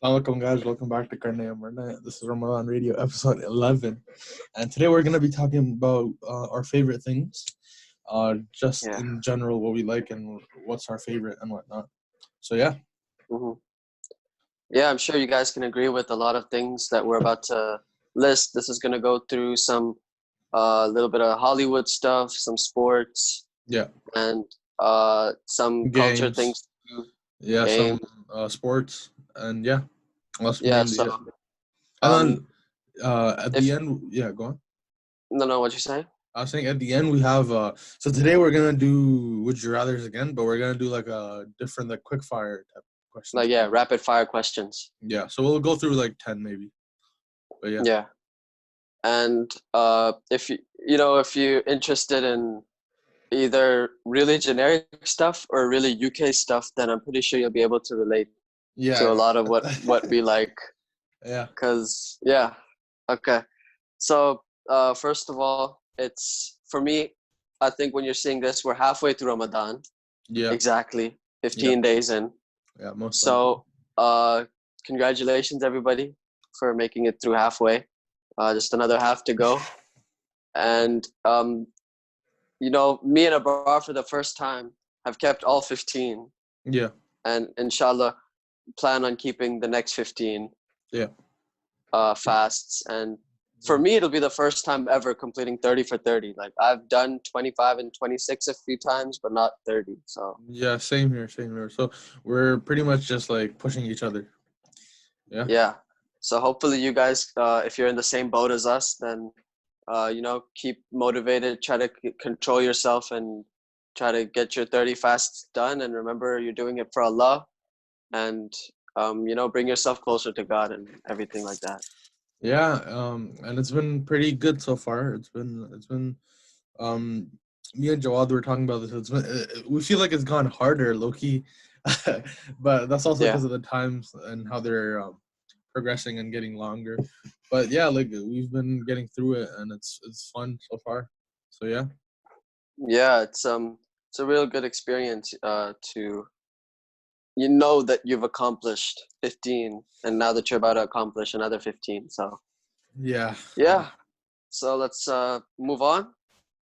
Assalamualikum guys, welcome back to Karna and Marna. This is Ramadan Radio episode 11. And today we're going to be talking about our favorite things. Just Yeah. in general, what we like and what's our favorite and whatnot. So yeah. hmm Yeah, I'm sure you guys can agree with a lot of things that we're about to list. This is going to go through some little bit of Hollywood stuff, some sports, Yeah. and some culture Games. things too. Yeah, Game. some sports. And yeah, that's Yeah, mainly it. so And um, then at the if end, yeah, go on. no, what you say? I was saying at the end we have so today we're gonna do Would You Rather's again, but we're gonna do like a different like quick fire type questions. Like, yeah, rapid fire questions. Yeah, so we'll go through like 10 maybe. But yeah. Yeah, and if if you're interested in either really generic stuff or really UK stuff, then I'm pretty sure you'll be able to relate to a Yeah. lot of what we like. Yeah. Cause yeah, okay. So first of all, it's for me. I think when you're seeing this, we're halfway through Ramadan. Yeah. Exactly, Yeah. 15 days in. Yeah. Most So congratulations everybody for making it through halfway. Just another half to go, and me and Abrar for the first time have kept all 15, Yeah. and inshallah plan on keeping the next 15 Yeah. fasts. And for me, it'll be the first time ever completing 30 for 30. Like, I've done 25 and 26 a few times, but not 30. So Yeah. Same here. Same here. So we're pretty much just like pushing each other. Yeah. yeah. So hopefully you guys, if you're in the same boat as us, then keep motivated, try to control yourself and try to get your 30 fasts done. And remember, you're doing it for Allah, and bring yourself closer to God and everything like that. Yeah. And it's been pretty good so far. It's been um me and Jawad were talking about this. It's been we feel like it's gone harder, low key, but that's also Yeah. because of the times and how they're progressing and getting longer. But yeah, like we've been getting through it, and it's fun so far. So yeah. Yeah, it's a real good experience to that you've accomplished 15, and now that you're about to accomplish another 15. So Yeah. yeah, so let's move on.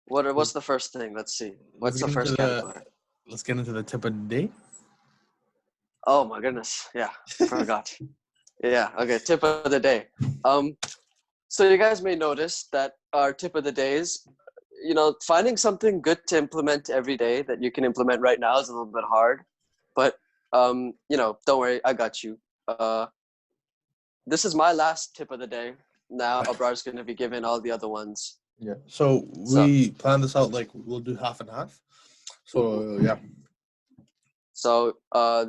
Let's What's the first thing? Let's see. let's What's the get into first the category? let's get into the tip of the day. Oh my goodness. Yeah, forgot. Yeah, okay, tip of the day. So you guys may notice that our tip of the day is, finding something good to implement every day that you can implement right now is a little bit hard. But don't worry, I got you. This is my last tip of the day. Now Abrar's going to be given all the other ones. Yeah. So So, we planned this out like we'll do half and half. So yeah. so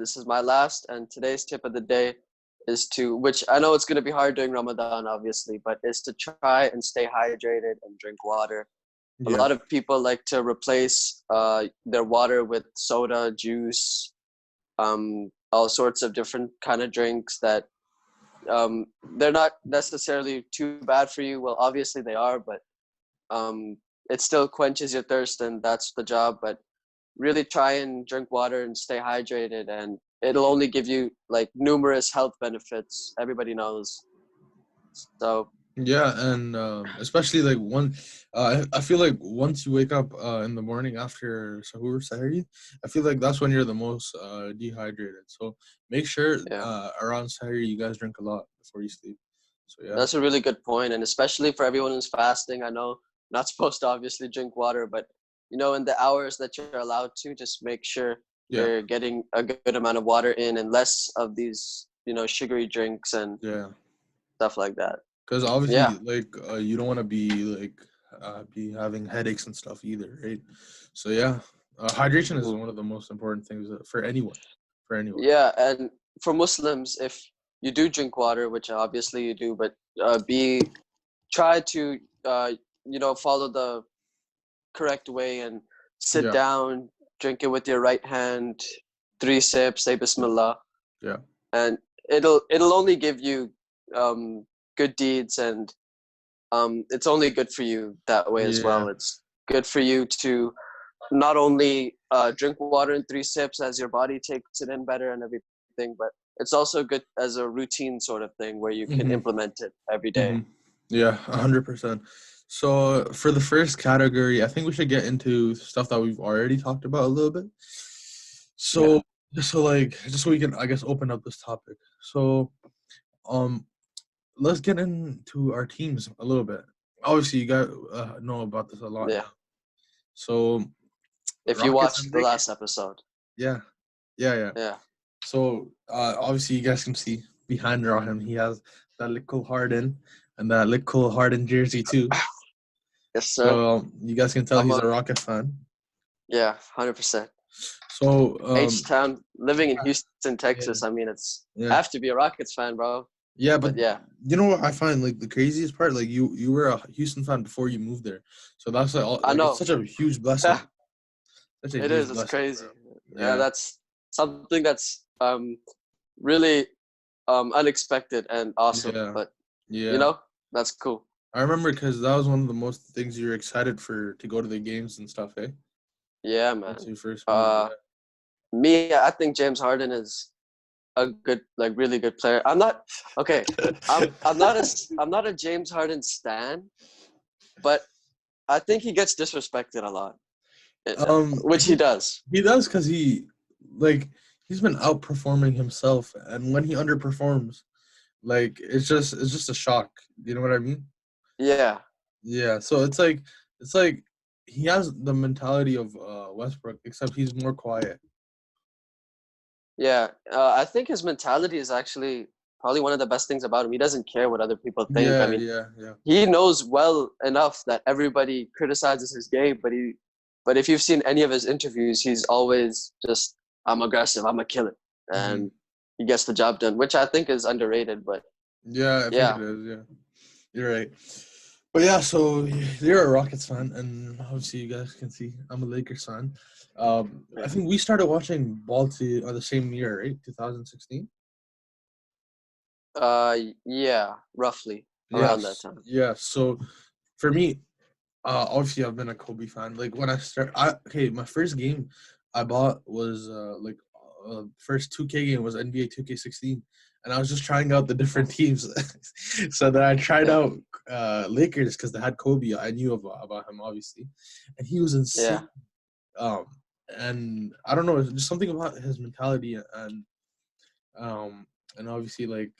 this is my last, and today's tip of the day is which I know it's going to be hard during Ramadan, obviously, but is to try and stay hydrated and drink water. A Yeah. lot of people like to replace their water with soda, juice, all sorts of different kind of drinks that they're not necessarily too bad for you. Well, obviously they are, but it still quenches your thirst, and that's the job. But really try and drink water and stay hydrated, and it'll only give you like numerous health benefits. Everybody knows. So Yeah, and especially like I feel like once you wake up in the morning after sahur, sahari, I feel like that's when you're the most dehydrated. So make sure yeah, around sahari you guys drink a lot before you sleep. So yeah, that's a really good point, and especially for everyone who's fasting. I know not supposed to obviously drink water, but in the hours that you're allowed to, just make sure yeah, you're getting a good amount of water in and less of these sugary drinks and yeah. stuff like that. Because Yeah, obviously, like you don't want to be like be having headaches and stuff either, right? So yeah, hydration is mhm. one of the most important things for anyone, for anyone. Yeah, and for Muslims, if you do drink water, which obviously you do, but try to follow the correct way and sit Yeah, down, drink it with your right hand, 3 sips, say Bismillah, yeah, and it'll only give you good deeds, and it's only good for you that way as yeah, well. It's good for you to not only drink water in 3 sips as your body takes it in better and everything, but it's also good as a routine sort of thing where you can implement it every day. Yeah, 100%. So for the first category, I think we should get into stuff that we've already talked about a little bit. So just so we can, I guess, open up this topic. So let's get into our teams a little bit. Obviously, you guys know about this a lot Yeah. now. So If you Rockets watched and the Lakers. last episode. Yeah. Yeah. So obviously, you guys can see behind him, he has that little Harden and that little Harden jersey too. Yes, sir. So you guys can tell he's a Rocket fan. Yeah, 100%. So H-Town, living in Houston, Texas. I mean, I have to be a Rockets fan, bro. Yeah, but yeah, you know what I find like the craziest part? Like you were a Houston fan before you moved there, so that's I know. it's such a huge blessing. It is. It's crazy. Yeah, that's something that's really unexpected and awesome. Yeah. But yeah, that's cool. I remember because that was one of the most things you were excited for to go to the games and stuff, eh? Yeah, man. Once you first moved, Me, I think James Harden is a good, like, really good player. I'm not okay. I'm not a James Harden stan, but I think he gets disrespected a lot. Which he does. He does because he's been outperforming himself, and when he underperforms, like it's just a shock. You know what I mean? Yeah. Yeah. So it's like he has the mentality of Westbrook, except he's more quiet. Yeah. I think his mentality is actually probably one of the best things about him. He doesn't care what other people think. Yeah, I mean, yeah. he knows well enough that everybody criticizes his game, but if you've seen any of his interviews, he's always just, I'm aggressive, I'm a killer, and he gets the job done, which I think is underrated. But yeah, I think it is. Yeah, you're right. But yeah, so you're a Rockets fan, and obviously you guys can see I'm a Lakers fan. I think we started watching ball the same year, right? 2016. Yeah, roughly around that time. Yeah. So for me, obviously I've been a Kobe fan. Like when my first game I bought was first 2K game was NBA 2K16, and I was just trying out the different teams. So then I tried out Lakers because they had Kobe. I knew about him obviously, and he was insane. Yeah. And I don't know, just something about his mentality and obviously like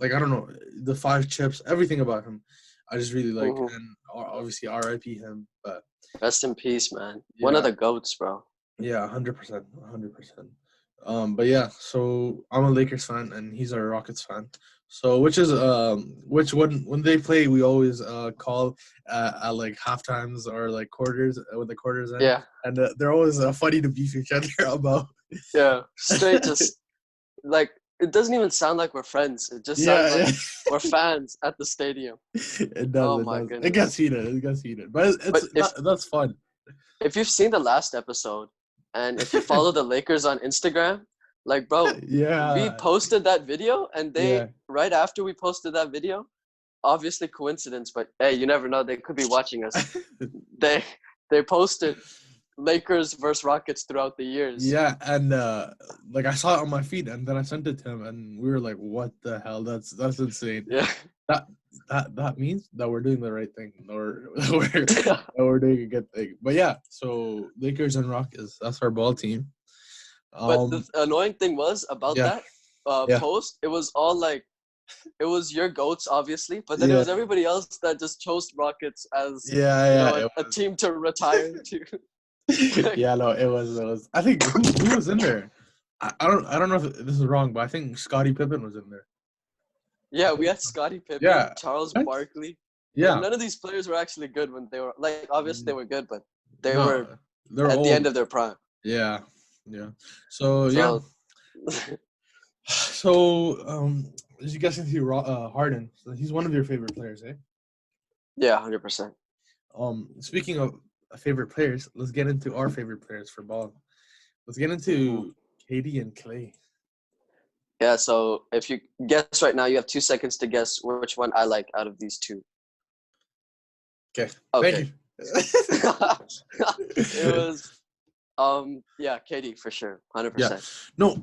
I don't know, the 5 chips, everything about him. I just really like, and obviously R.I.P. him. But rest in peace, man. One of the GOATs, bro. Yeah, 100%, 100%. But yeah, so I'm a Lakers fan and he's a Rockets fan. So which when they play, we always call at like half times or like quarters when the quarters end. Yeah. And they're always funny to beef each other about. Yeah, straight just like it doesn't even sound like we're friends. It just sounds like we're fans at the stadium. It does. Oh it my does. goodness. It gets heated. But that's fun. If you've seen the last episode and if you follow the Lakers on Instagram, like, bro, we posted that video and right after we posted that video, obviously coincidence, but hey, you never know, they could be watching us. They posted Lakers versus Rockets throughout the years. Yeah, and I saw it on my feed, and then I sent it to him, and we were like, "What the hell? That's insane." Yeah. That means that we're doing the right thing, or we're doing a good thing. But yeah, so Lakers and Rockets, that's our ball team. But the annoying thing was about that post, it was all like, it was your GOATs, obviously, but then it was everybody else that just chose Rockets as a team to retire to. Yeah, no, it was. I think who was in there? I don't know if this is wrong, but I think Scottie Pippen was in there. Yeah, we had Scottie Pippen, Charles Barkley. Yeah. None of these players were actually good when they were obviously they were good, but they were at the end of their prime. Yeah. So yeah. So as you guys can see, Harden, so he's one of your favorite players, eh? Yeah, 100%. Speaking of favorite players, let's get into our favorite players for ball. Let's get into KD and Clay. Yeah, so if you guess right now, you have 2 seconds to guess which one I like out of these two. Okay. It was Yeah, KD for sure, Yeah. 100%. No,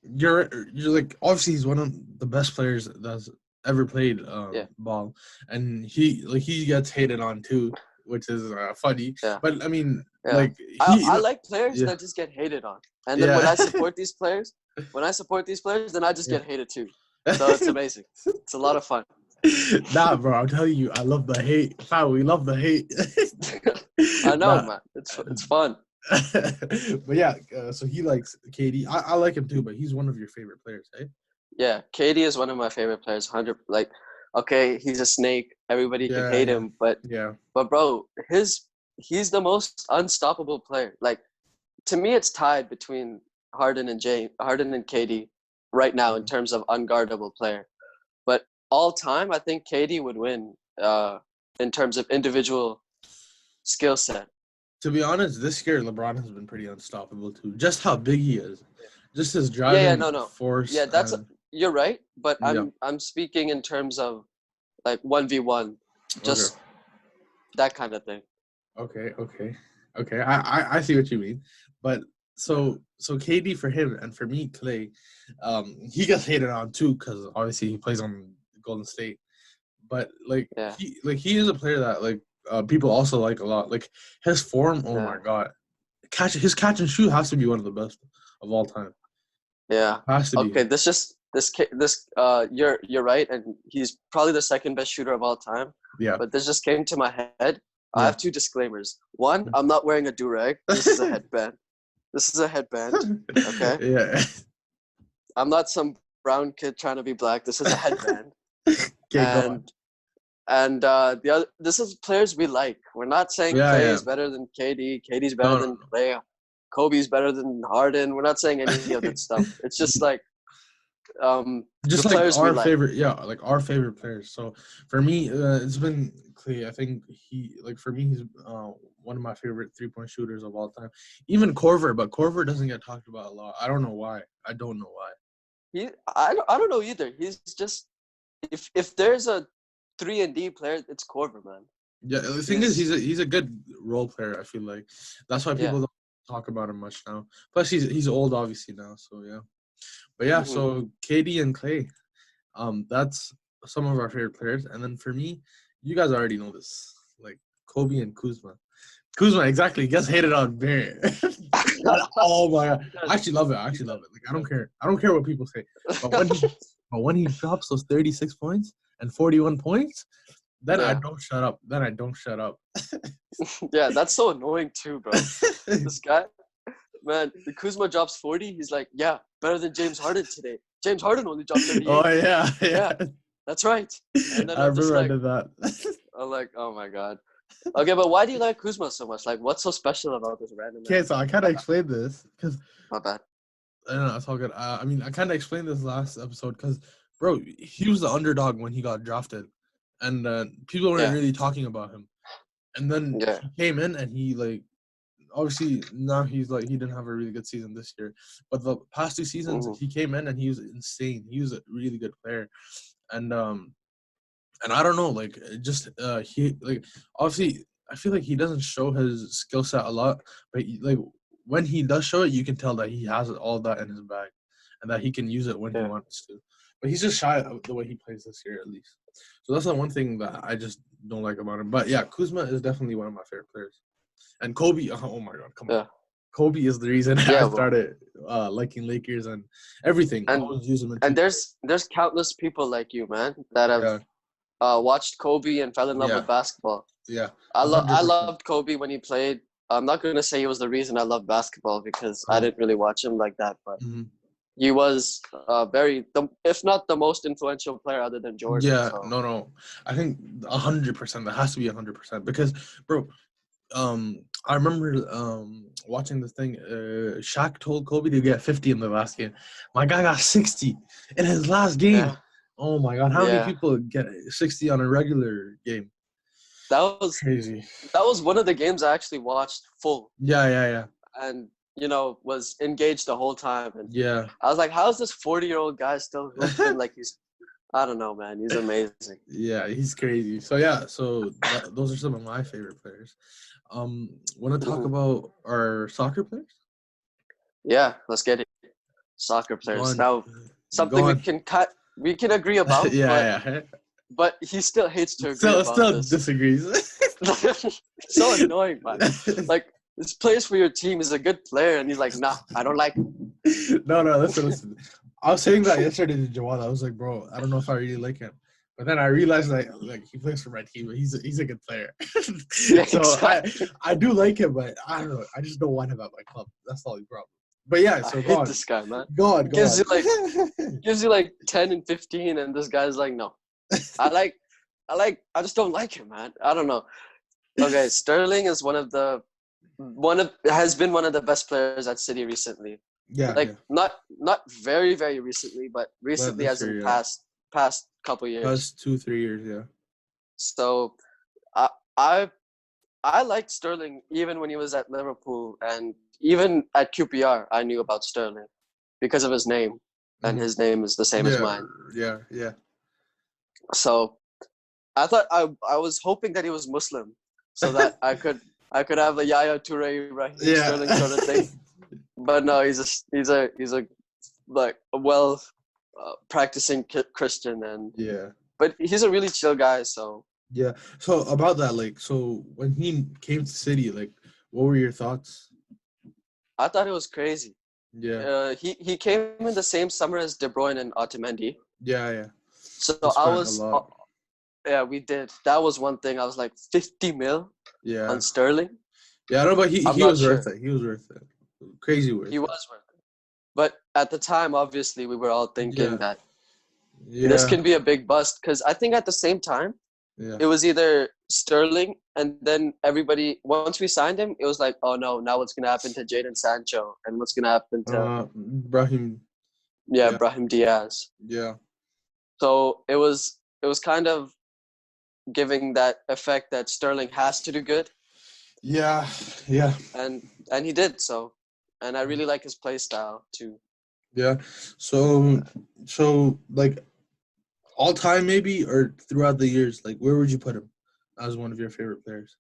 you're like obviously he's one of the best players that's ever played Yeah, ball, and he gets hated on too, which is funny. yeah, But I mean, yeah. like I like players yeah, that just get hated on, and then yeah. when I support these players, then I just get hated too. So it's amazing. It's a lot of fun. Nah, bro, I'm telling you, I love the hate. Fam, we love the hate. I know, Nah, man. It's fun. but yeah, so he likes KD. I like him too, but he's one of your favorite players, eh? Yeah, KD is one of my favorite players. 100. Like, okay, he's a snake. Everybody can Yeah, hate yeah, him, but yeah. bro, he's the most unstoppable player. Like, to me, it's tied between Harden and KD right now in Mhm. terms of unguardable player. But all time, I think KD would win in terms of individual skill set. To be honest, this year LeBron has been pretty unstoppable too. Just how big he is, just his Yeah, driving no. force, Yeah, and you're right, but yeah. I'm speaking in terms of like 1v1, Okay, just that kind of thing. okay. I see what you mean, but Yeah. so KD for him and for me Clay, he gets hated on too because obviously he plays on Golden State. But Yeah. he is a player that people also like a lot. Like his form, oh Yeah. my god, catch and shoot has to be one of the best of all time. Yeah. Has to be. Okay, you're right, and he's probably the second best shooter of all time. Yeah, But this just came to my head. I yeah. have two disclaimers. One, I'm not wearing a do-rag. This is a headband. This is a headband. Okay. Yeah. I'm not some brown kid trying to be black. This is a headband. Okay, go on. And the other, this is players we like. We're not saying Yeah, Clay yeah. is better than KD. KD's better No, no, than Clay. Kobe's better than Harden. We're not saying any of that stuff. It's just like the just like players we our like. favorite, yeah, like our favorite players. So for me, it's been Clay. I think for me, he's one of my favorite 3-point shooters of all time. Even Corver, but Corver doesn't get talked about a lot. I don't know why. I don't know why. I don't know either. He's just if there's a 3-and-D player, it's Korver, man. Yeah, the thing is, He's he's a good role player. I feel like that's why yeah. people don't talk about him much now. Plus, he's old, obviously now. So yeah, but yeah, Hmm. so KD and Clay, that's some of our favorite players. And then for me, you guys already know this, like Kobe and Kuzma. Kuzma exactly gets hated on bare. Oh my god, I actually love it. I actually love it. Like I don't care. I don't care what people say. But when he drops those 36 points and 41 points, then I Yeah. don't shut up. Then I don't shut up. Yeah, that's so annoying too, bro. This guy, man, the Kuzma drops 40. He's like, yeah, better than James Harden today. James Harden only dropped Oh 38. yeah, Yeah, yeah. that's right. And then I I'm just remember I like, did that. oh my god. Okay, but why do you like Kuzma so much? Like, what's so special about this random man? Okay, so I kind of explained this because My bad. I don't know. It's all good. I mean, I kind of explained this last episode because, bro, he was the underdog when he got drafted, and people weren't Yeah, really talking about him. And then yeah. he came in, and he obviously now he's he didn't have a really good season this year, but the past 2 seasons Hmm. he came in and he was insane. He was a really good player, and and I don't know, just he obviously I feel like he doesn't show his skill set a lot, but when he does show it, you can tell that he has all that in his bag, and that he can use it when he Yeah. wants to. But he's just shy of the way he plays this year, at least. So that's the one thing that I just don't like about him. But yeah, Kuzma is definitely one of my favorite players, and Kobe. Oh my God, come on. Yeah. Kobe is the reason I Yeah, well, started liking Lakers and everything. I and always use him in and 2K. there's countless people like you, man, that have Yeah, watched Kobe and fell in love yeah, with basketball. yeah, I 100%. loved Kobe when he played. I'm not gonna say he was the reason I loved basketball because I Uh, didn't really watch him like that, but mhm. he was if not the most influential player other than Jordan. Yeah, So no. I think 100%. That has to be 100% because, bro, I remember watching this thing. Shaq told Kobe to get 50 in the last game. My guy got 60 in his last game. yeah, Oh my God, how many yeah, people get 60 on a regular game? that was Crazy. one of the games I actually watched full Yeah. and was engaged the whole time. And Yeah. I was like, how is this 40-year-old guy still hooping like he's I don't know, man. He's amazing. Yeah, he's crazy. So yeah, those are some of my favorite players. Want to talk Mhm. about our soccer players? Yeah, let's get it. Soccer Go players. on, Now, go something on. we can agree about, Yeah, yeah. but he still hates to agree about Still this. disagrees. It's so annoying, man. Like, this plays for your team. Is a good player, and he's like, nah, I don't like him. No, listen. I was saying that yesterday to Jawad. I was like, bro, I don't know if I really like him. But then I realized that like he plays for my team, but he's a good player. Yeah, So exactly. I do like him, but I don't know. I just don't want him at my club. That's the only problem. But yeah, I so go hate on. this guy, man. Go on, go Gives you like on. gives you like 10 and 15, and this guy's like, no. I just don't like him, man. I don't know. Okay, Sterling is has been one of the best players at City recently. Yeah, Like yeah. not very, very recently, but But recently this as in year, yeah. past couple years. Past 2-3 years, yeah. So I I I liked Sterling even when he was at Liverpool, and even at QPR I knew about Sterling because of his name, and Mm-hmm. his name is the same as Yeah, mine. yeah. So I was hoping that he was Muslim, so that I could have a Yaya Toure, Raheem Yeah. Sterling sort of thing. But no, he's a like a well practicing Christian, and Yeah. but he's a really chill guy. So Yeah. So about that, like, so when he came to City, like, what were your thoughts? I thought it was crazy. Yeah. He came in the same summer as De Bruyne and Otamendi. Yeah, yeah. So We I spent a was lot. yeah, we did. That was one thing. I was like 50 mil Yeah. on Sterling. Yeah, I know, but I'm he not was worth sure. it. He was worth it. Crazy He worth it. was worth it. But at the time, obviously, we were all thinking Yeah. that this Yeah. can be a big bust, because I think at the same time Yeah. it was either Sterling, and then everybody, once we signed him, it was like, oh no, now what's gonna happen to Jadon Sancho, and what's gonna happen to Brahim. Yeah. Brahim Diaz. Yeah. So it was kind of giving that effect that Sterling has to do good, Yeah. Yeah. and he did so, and I really like his play style too. Yeah. So like all time maybe or throughout the years, like where would you put him as one of your favorite players?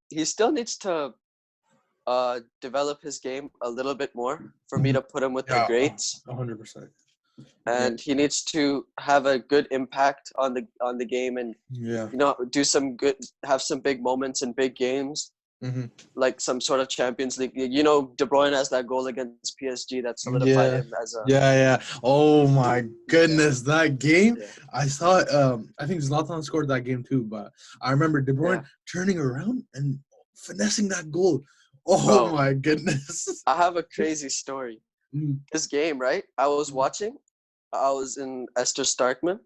He still needs to develop his game a little bit more for me Mhm. to put him with the Yeah, greats, 100%. Yeah. and he needs to have a good impact on the game, and Yeah. do some good, have some big moments in big games, Hmm. like some sort of Champions League. De Bruyne has that goal against PSG that solidified Yeah. him as a Yeah. Oh my yeah, goodness, that game. yeah, I saw it, I think Zlatan scored that game too, but I remember De yeah. Bruyne turning around and finessing that goal. Oh Bro, my goodness. I have a crazy story. Mm, This game, right? I was watching. I was in Esther Starkman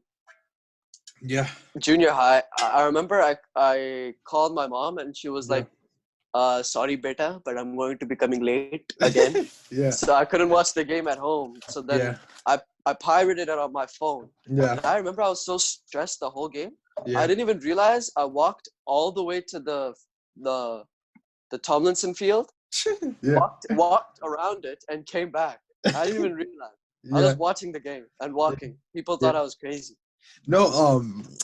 yeah. junior high. I remember I called my mom, and she was Yeah. like, sorry beta, but I'm going to be coming late again. Yeah. So I couldn't watch the game at home. So then Yeah. I pirated it on my phone. Yeah. And I remember I was so stressed the whole game. I Yeah. didn't even realize I walked all the way to the the Tomlinson field, Yeah. walked around it, and came back. I didn't even realize. I was Yeah. just watching the game and walking. People Yeah. thought I was crazy. No,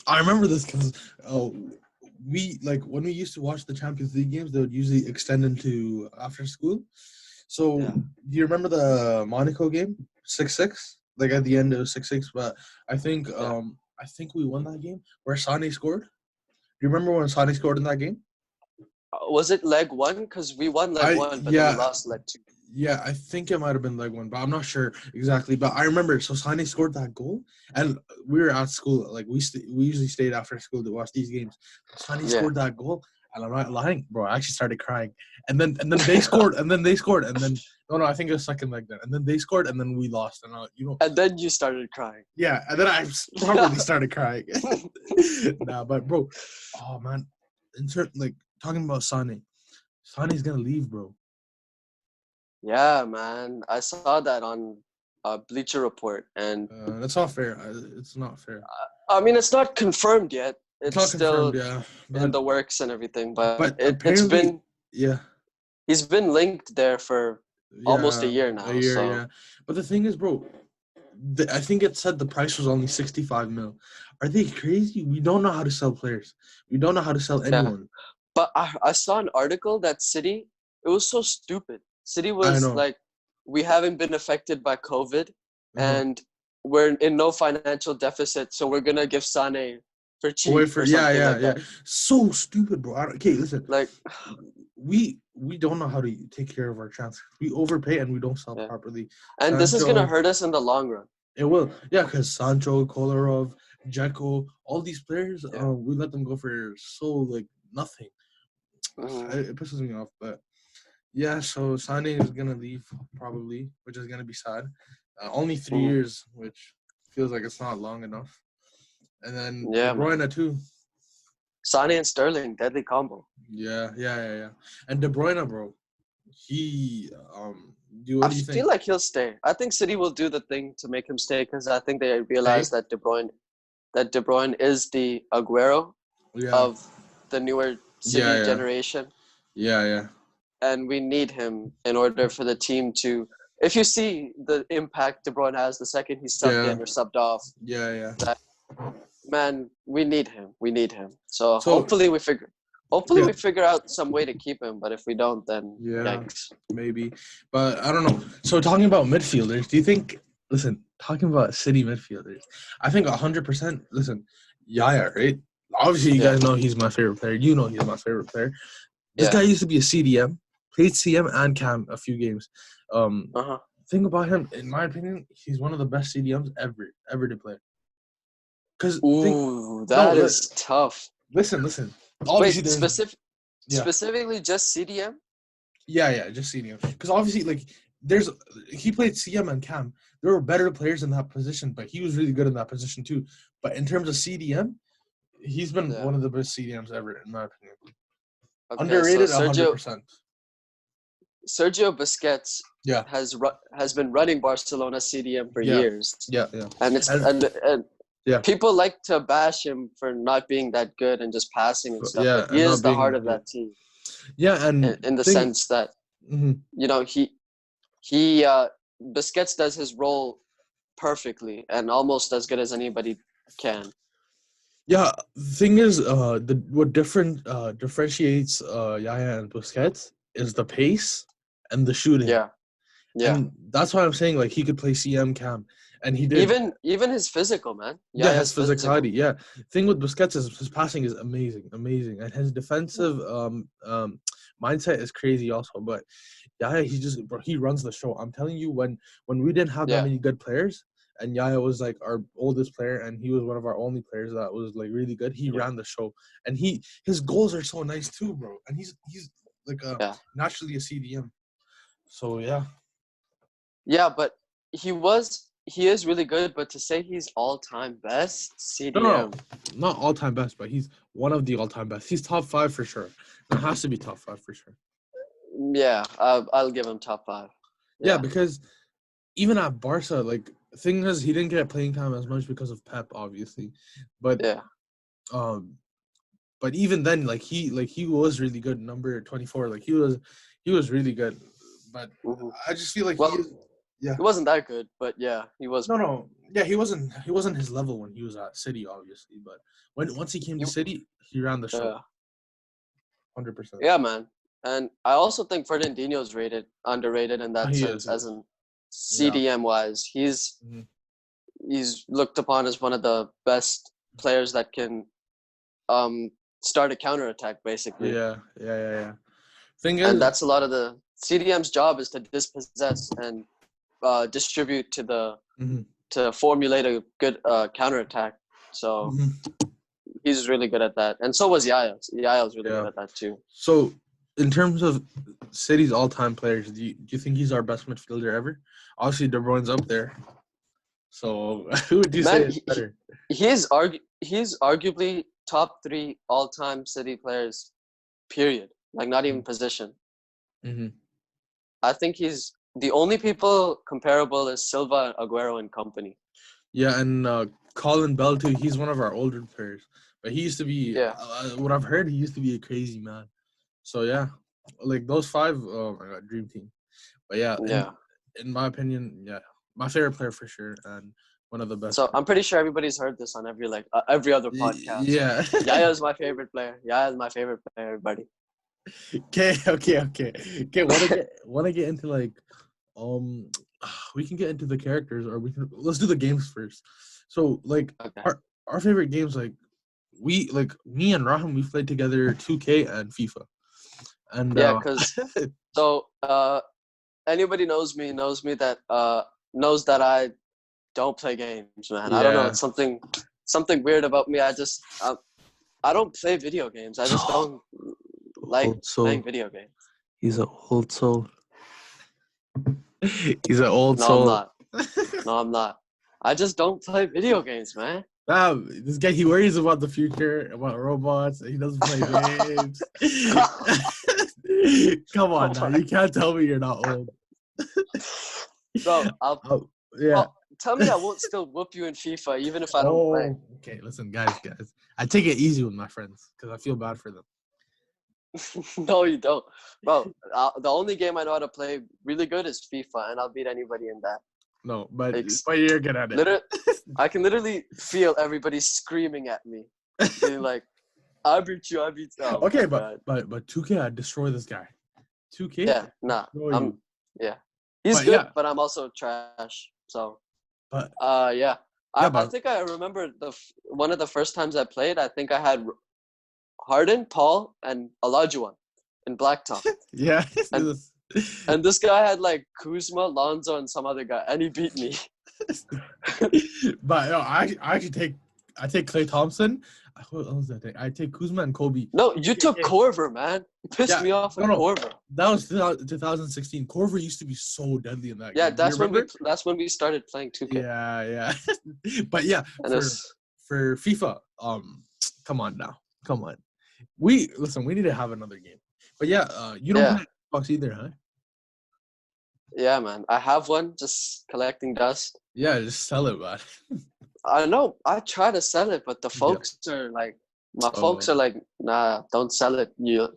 I remember this because we like when we used to watch the Champions League games, they would usually extend into after school. So, Yeah. do you remember the Monaco game, 6-6? Like at the end it was 6-6, but Yeah. I think we won that game where Sane scored. Do you remember when Sane scored in that game? Was it leg one? Because we won leg I one, but then we yeah, lost leg two. Yeah, I think it might have been leg one, but I'm not sure exactly. But I remember, so Sane scored that goal, and we were at school. Like we usually stayed after school to watch these games. Sane Yeah. scored that goal, and I'm not lying, bro. I actually started crying, and then they scored, and then no, I think it was second leg then, and then they scored, and then we lost, and And then you started crying. yeah, and then I probably started crying. Nah, but bro, oh man, like talking about Sane's gonna leave, bro. Yeah, man. I saw that on Bleacher Report, and That's not fair. It's not fair. I mean, it's not confirmed yet. It's It's not confirmed, still yeah, in but the works and everything, but it's apparently, been yeah, he's been linked there for almost a yeah, year a now. year, So yeah. But the thing is, bro, I think it said the price was only 65 mil. Are they crazy? We don't know how to sell players. We don't know how to sell Yeah. anyone. But I saw an article that City, it was so stupid. City I was know. like, we haven't been affected by COVID Uh-huh. and we're in no financial deficit, so we're gonna give Sane for Away cheap for or something like yeah. that. So stupid, bro. Okay, listen. Like, We don't know how to take care of our transfers. We overpay and we don't sell yeah. properly. And this is gonna Sancho, hurt us in the long run. it will. Yeah, because Sancho, Kolarov, Dzeko, all these players, Yeah. we let them go for so like nothing. Mhm. It pisses me off, but yeah. So Sane is gonna leave probably, which is gonna be sad. Only 3 years, which feels like it's not long enough. And then De Yeah, man. Bruyne too. Sane and Sterling, deadly combo. Yeah. And De Bruyne, bro. He I what do you feel think? like he'll stay. I think City will do the thing to make him stay because I think they realize Hey? that De Bruyne is the Aguero Yeah. of the newer Yeah, City yeah. generation, Yeah. and we need him in order for the team to. If you see the impact De Bruyne has the second he's subbed Yeah. in or subbed off, Yeah. that man, we need him. We need him. So So hopefully yeah, we figure out some way to keep him. But if we don't, then yeah, yikes. maybe. But I don't know. So talking about midfielders, do you think talking about City midfielders, I think 100%, Yaya, right? Obviously you Yeah, guys know he's my favorite player. You know he's my favorite player. This yeah. guy used to be a CDM, played CM and Cam a few games. Um Uh huh. thing about him, in my opinion, he's one of the best CDMs ever to play. Cause think Ooh, no, that is tough. listen. Obviously Wait, there's yeah. specifically just CDM? Yeah, just senior. Because obviously, he played CM and Cam. There were better players in that position, but he was really good in that position too. But in terms of CDM, he's been Yeah. one of the best CDMs ever, in my opinion. Okay, so Underrated, 100%. Sergio Busquets Yeah, has been running Barcelona CDM for yeah, years, yeah, and it's and and yeah, people like to bash him for not being that good and just passing and stuff, but yeah, he and is not the heart being of that team yeah, and in the thing, sense that mhm. he Busquets does his role perfectly and almost as good as anybody can. Yeah. The thing is, what differentiates Yaya and Busquets is the pace and the shooting. Yeah, yeah. And that's why I'm saying like he could play CM Cam, and he did. Even his physical, man. Yeah, his Yaya's physical. physicality. Yeah, thing with Busquets is his passing is amazing, and his defensive mindset is crazy also. But Yaya, he runs the show. I'm telling you, when we didn't have that Yeah, many good players, and Yaya was like our oldest player, and he was one of our only players that was like really good. He yeah, ran the show, and his goals are so nice too, bro. And he's like yeah. naturally a CDM. So yeah. Yeah, but he is really good, but to say he's all time best No, CDM. not all time best, but he's one of the all time best. He's top five for sure. It has to be top five for sure. Yeah, I'll give him top 5. Yeah, Yeah, because even at Barca, like thing is, he didn't get playing time as much because of Pep, obviously, but yeah, um, but even then, he was really good. Number 24, like he was really good. But hmm. I just feel like he Well, is. Yeah. he wasn't that good, but yeah, he was. No. Yeah, he wasn't his level when he was at City, obviously. But once he came He, to City, he ran the show, yeah, 100%. yeah, man. And I also think Fernandinho is underrated in that He sense, is. as in Yeah. CDM wise. Mhm. He's looked upon as one of the best players that can um start a counterattack basically. Yeah. Thing And is, that's a lot of the CDM's job is to dispossess and distribute mhm, to formulate a good counterattack. So mhm, he's really good at that, and so was Yaya. Yaya was really good yeah. at that too. So, in terms of City's all-time players, do you think he's our best midfielder ever? Obviously, De Bruyne's up there. So, who would you say Man, is better? he's arguably top 3 all time City players. Period. Like not even position. Mm-hmm. I think he's the only people comparable is Silva, Aguero, and company. Yeah, and Colin Bell too. He's one of our older players, but he used to be. Yeah, What I've heard, he used to be a crazy man. So yeah, like those five. Oh my god, dream team. But yeah, in yeah. in my opinion, yeah, my favorite player for sure, and one of the best. So I'm pretty sure everybody's heard this on every other podcast. Yeah. Yaya's my favorite player. Yaya's my favorite player, everybody. Okay. Want to get into like, we can get into the characters, or let's do the games first. So like, Okay. our favorite games, like me and Rahim, we played together 2K and FIFA, and Yeah, because anybody knows me that knows that I don't play games, man. I don't know. Yeah. It's something weird about me. I don't play video games. I just don't like playing video games. He's an old soul. He's an old No, soul. I'm not. No, I'm not. I just don't play video games, man. This guy, he worries about the future, about robots. He doesn't play games. Come on now, you can't tell me you're not old. Bro, yeah. Well, tell me I won't still whoop you in FIFA even if I don't play. Okay, listen, guys. I take it easy with my friends because I feel bad for them. No, you don't. Bro, the only game I know how to play really good is FIFA, and I'll beat anybody in that. No, but you're good at it. I can literally feel everybody screaming at me, being like, "I beat you, I beat you." Oh, okay, but 2K, I destroy this guy. 2K. Yeah, nah. He's good, but I'm also trash. So, but yeah. I think I remember one of the first times I played. I think I had Harden, Paul, and Olajuwon in Blacktop. Yeah. And this guy had like Kuzma, Lonzo, and some other guy, and he beat me. But I actually take Klay Thompson. What was that thing? I take Kuzma and Kobe. No, you took Korver, man. You pissed me off with Korver. That was 2016. Korver used to be so deadly in that game. Yeah, that's when we started playing 2K. Yeah. But yeah, for FIFA, come on now. Come on. We need to have another game. But yeah, you don't play Xbox either, huh? Yeah, man. I have one, just collecting dust. Yeah, just sell it, man. I know. I try to sell it, but the folks are like, folks are like, nah, don't sell it. And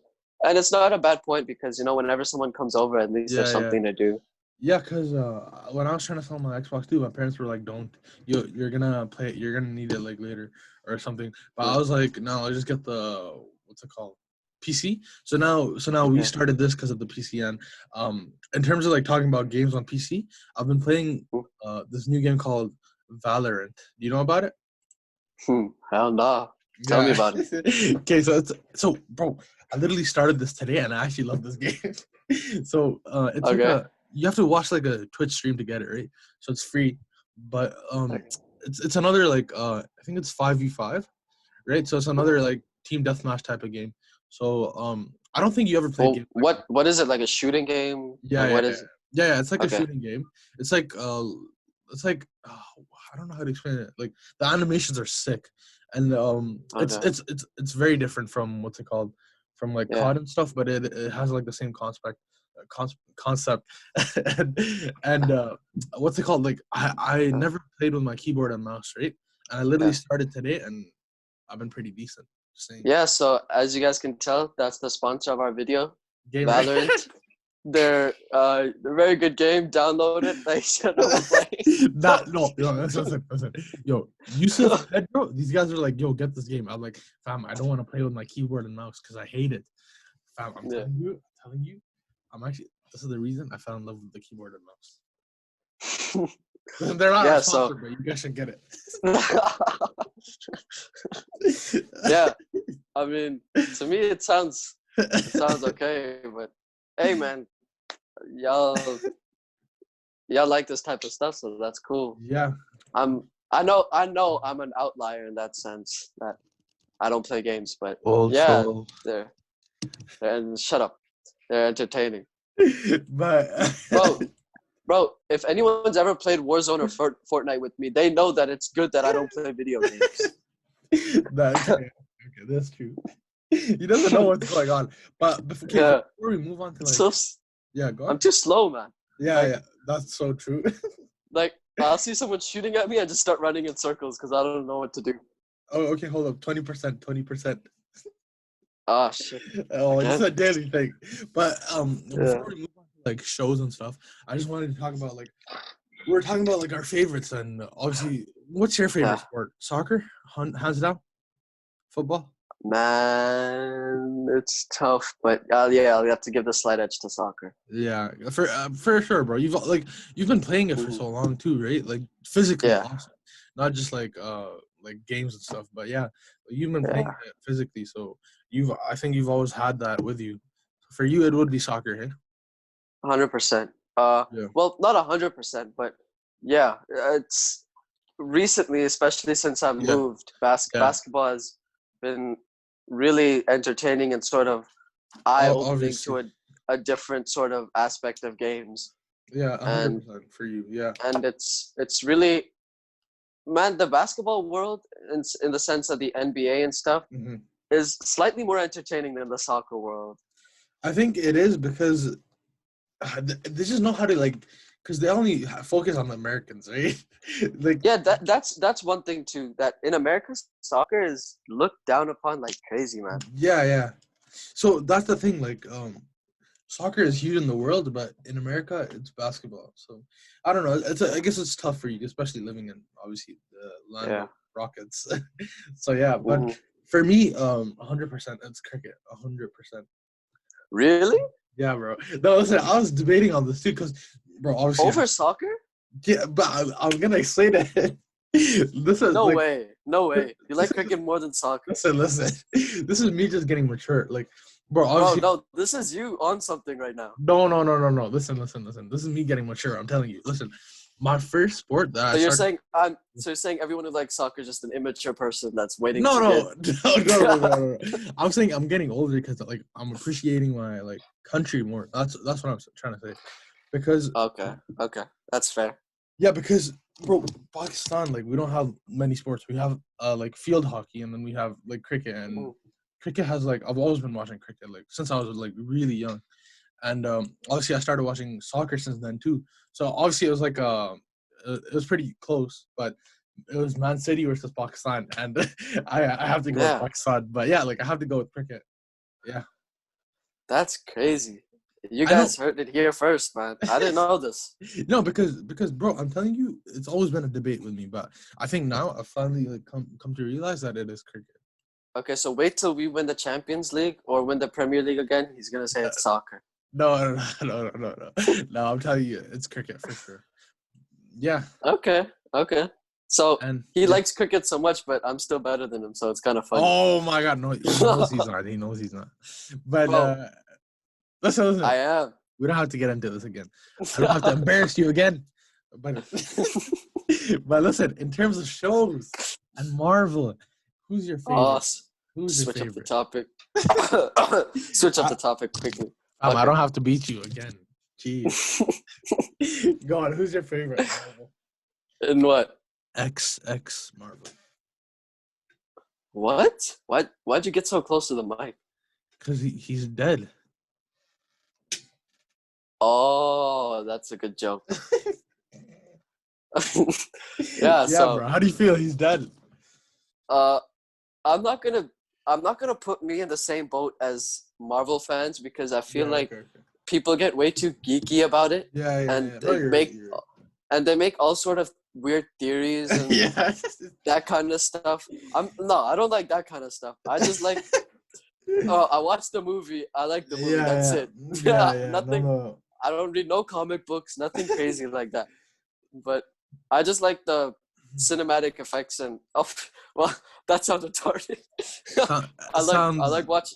it's not a bad point because, whenever someone comes over, at least there's something to do. Yeah, because when I was trying to sell my Xbox too, my parents were like, don't. You're going to play it. You're going to need it like later or something. But I was like, no, I'll just get the, what's it called? PC. So now we started this because of the PC. And in terms of like talking about games on PC, I've been playing this new game called Valorant. Do you know about it? Hell no. Tell me about it. Okay, so bro, I literally started this today and I actually love this game. So it's like you have to watch like a Twitch stream to get it, right? So it's free. But it's another like I think it's 5v5, right? So it's another like team deathmatch type of game. So I don't think you ever played games like what is it, like a shooting game? Yeah, what is it? Yeah, it's like a shooting game. It's like I don't know how to explain it. Like the animations are sick, and it's very different from what's it called, from like COD and stuff. But it has like the same concept, and what's it called? Like I never played with my keyboard and mouse, right? And I literally started today, and I've been pretty decent. Yeah, so as you guys can tell, that's the sponsor of our video, game, Valorant. Right? They're a very good game. Download it. They should play. Listen. Yo, Yusuf, bro, these guys are like, yo, get this game. I'm like, fam, I don't want to play with my keyboard and mouse because I hate it. Fam, I'm telling you, this is the reason I fell in love with the keyboard and mouse. They're not a sponsor, but you guys should get it. Yeah, I mean, to me it sounds okay, but hey, man, y'all like this type of stuff, so that's cool. Yeah, I know I'm an outlier in that sense that I don't play games, but they're and shut up, they're entertaining. But Bro, if anyone's ever played Warzone or Fortnite with me, they know that it's good that I don't play video games. Okay, that's true. He doesn't know what's going on. But before we move on to go on. I'm too slow, man. Yeah, that's so true. Like, I'll see someone shooting at me, I just start running in circles because I don't know what to do. Oh, okay, hold up. 20%. Ah, shit. Oh, it's a daily thing. But before we move on to like shows and stuff, I just wanted to talk about like we're talking about like our favorites, and obviously, what's your favorite Yeah. sport? Soccer, hands down. Football. Man, it's tough, but yeah, I'll have to give the slight edge to soccer. Yeah, for sure, bro. You've been playing it for Mhm. so long too, right? Like physically Yeah, also, not just like games and stuff. But yeah, you've been playing yeah, it physically, so I think you've always had that with you. For you, it would be soccer, hey? 100%. Yeah. Well, not 100%, but yeah, it's recently, especially since I've Yeah. moved, Yeah. basketball has been really entertaining and sort of eye-opening Obviously. to a different sort of aspect of games. Yeah, And 100% for you. Yeah. it's really, man, the basketball world in the sense of the NBA and stuff Hmm. is slightly more entertaining than the soccer world. I think it is because they just know how to like, because they only focus on the Americans, right? Like, Yeah, that's one thing too. That in America, soccer is looked down upon like crazy, man. yeah, yeah. So that's the thing. Like, soccer is huge in the world, but in America, it's basketball. So I don't know. I guess it's tough for you, especially living in obviously the land Yeah. of rockets. So yeah, but Hmm. for me, 100%, it's cricket. 100%. Really? Yeah, bro. No, listen, I was debating on this too, because, bro, obviously, Over soccer? yeah, but I'm gonna explain it. This is No like, way. No way. You this like is cricket more than soccer? listen. This is me just getting mature. Like, bro, Bro, obviously, no, this is you on something right now. no. Listen. This is me getting mature. I'm telling you. Listen, my first sport that I So you're started. saying everyone who likes soccer is just an immature person that's waiting No, to get. no, no. I'm saying I'm getting older because like I'm appreciating my like country more. That's what I'm trying to say. Because Okay, okay, that's fair. yeah, because bro, Pakistan, like we don't have many sports. We have like field hockey, and then we have like cricket, and Mm. cricket has like I've always been watching cricket like since I was like really young, and obviously I started watching soccer since then too. So obviously it was like it was pretty close, but it was Man City versus Pakistan, and I have to go with Yeah, Pakistan. But yeah, like I have to go with cricket. Yeah, that's crazy. You I know. guys heard it here first, man. I didn't know this. No, because bro, I'm telling you, it's always been a debate with me, but I think now I finally like come to realize that it is cricket. Okay, so wait till we win the Champions League or win the Premier League again. He's gonna say it's soccer. No. No, I'm telling you, it's cricket for sure. Yeah, Okay, okay. So and he yeah. likes cricket so much, but I'm still better than him, so it's kind of funny. Oh my God, no, he knows he's not. He knows he's not. But Bro, listen. I am. We don't have to get into this again. I don't have to embarrass you again. But but listen, in terms of shows and Marvel, who's your Oh, favorite? Who's your switch up the favorite? topic. Switch up I, the topic quickly. I Okay. don't have to beat you again. Jeez. Go on. Who's your favorite Marvel? In what? X Marvel. What? Why'd you get so close to the mic? Because he's dead. Oh, that's a good joke. Yeah, Yeah, so bro. How do you feel? He's dead. uh I'm not gonna put me in the same boat as Marvel fans because I feel Yeah, like okay. people get way too geeky about it and Yeah. No, you're right. You're right. they make all sort of weird theories and Yeah. that kind of stuff. I don't like that kind of stuff. I just like I watched the movie. I like the movie. That's it. Yeah. Nothing. No. I don't read no comic books. Nothing crazy like that. But I just like the cinematic effects and well, that sounds retarded. So, I sounds. like watch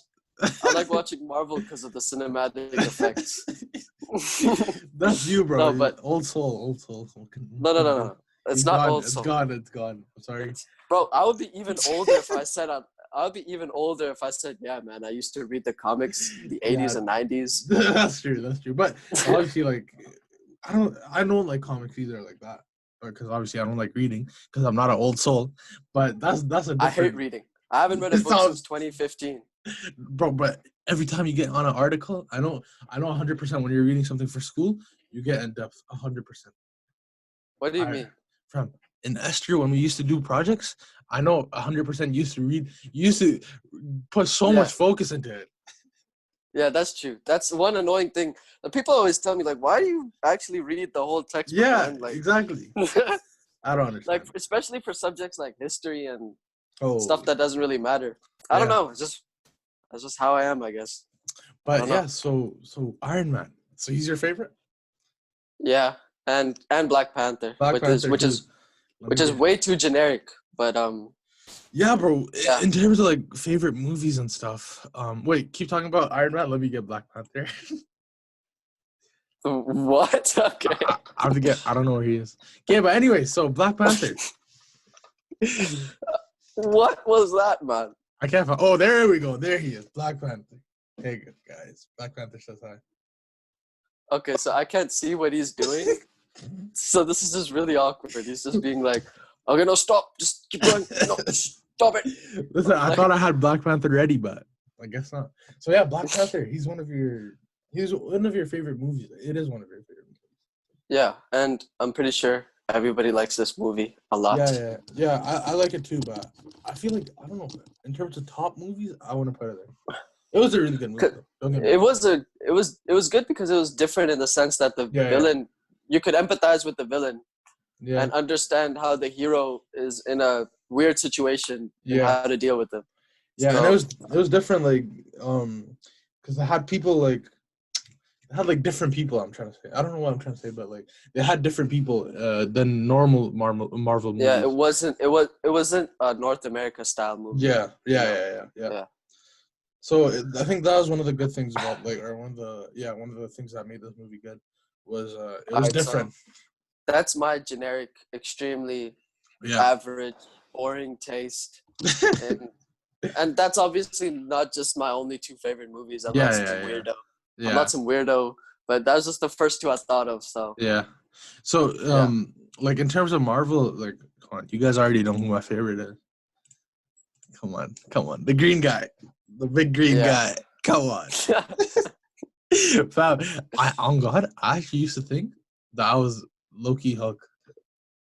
I like watching Marvel because of the cinematic effects. That's you, bro. No, but Old soul. no. It's He's not gone. old It's soul. gone. It's gone. I'm sorry. Bro, I would be even older if I said I would be even older if I said, yeah, man, I used to read the comics in the Yeah, 80s and 90s. that's true. That's true. But obviously, like, I don't like comics either, like that. Because obviously, I don't like reading because I'm not an old soul. But that's a I hate different. reading. I haven't read a It book since sounds, 2015. bro. But every time you get on an article, I know 100% when you're reading something for school, you get in depth 100%. What do you I mean? from in Esther when we used to do projects, I know 100% used to read, used to put so Yeah. much focus into it. Yeah, that's true. That's one annoying thing. The people always tell me, like, why do you actually read the whole textbook, Yeah, man? Like, exactly. I don't like understand. especially for subjects like history and Oh, stuff that doesn't really matter. I don't yeah. know. It's just that's just how I am, I guess. I But don't know. yeah, so Iron Man. So he's your favorite? Yeah, and Black Panther, Black which is Panther which too. is Let which me is get. way too generic. But Yeah, bro. yeah. In terms of like favorite movies and stuff. Wait, keep talking about Iron Man. Let me get Black Panther. What? Okay. I have to get. I don't know where he is. Yeah, but anyway, so Black Panther. What was that, man? I can't find. Oh, there we go. There he is. Black Panther. Hey, good guys. Black Panther says hi. Okay, so I can't see what he's doing. So this is just really awkward. He's just being like, "Okay, no, stop. Just keep going. No, stop it." Listen, I Like, thought I had Black Panther ready, but I guess not. So yeah, Black Panther. He's one of your favorite movies. It is one of your favorite movies. yeah, and I'm pretty sure everybody likes this movie a Yeah, lot. yeah, yeah. I like it too, but I feel like I don't know. In terms of top movies, I want to put it there. It was a really good movie, though. Don't get me wrong. It was good because it was different in the sense that the Yeah, yeah, villain, you could empathize with the villain yeah, and understand how the hero is in a weird situation and yeah, how to deal with them. yeah. And it So was different, like because they had people like they had like different people. I'm trying to say. I don't know what I'm trying to say, but like they had different people than normal Marvel yeah, movies. it wasn't a North America style movie, Yeah, you yeah, know. yeah, yeah, yeah. Yeah, So I think that was one of the good things about like, or one of the things that made this movie good was it all was right, so different. that's my generic, extremely Yeah, average, boring taste, and that's obviously not just my only two favorite movies. I'm not yeah, some yeah, yeah, weirdo. I'm yeah, not some weirdo, but that was just the first two I thought of. So yeah. So yeah, like in terms of Marvel, like come on, you guys already know who my favorite is. Come on, the green guy, the big green yeah, guy. Come on, fam. On God, I actually used to think that I was Loki Hulk.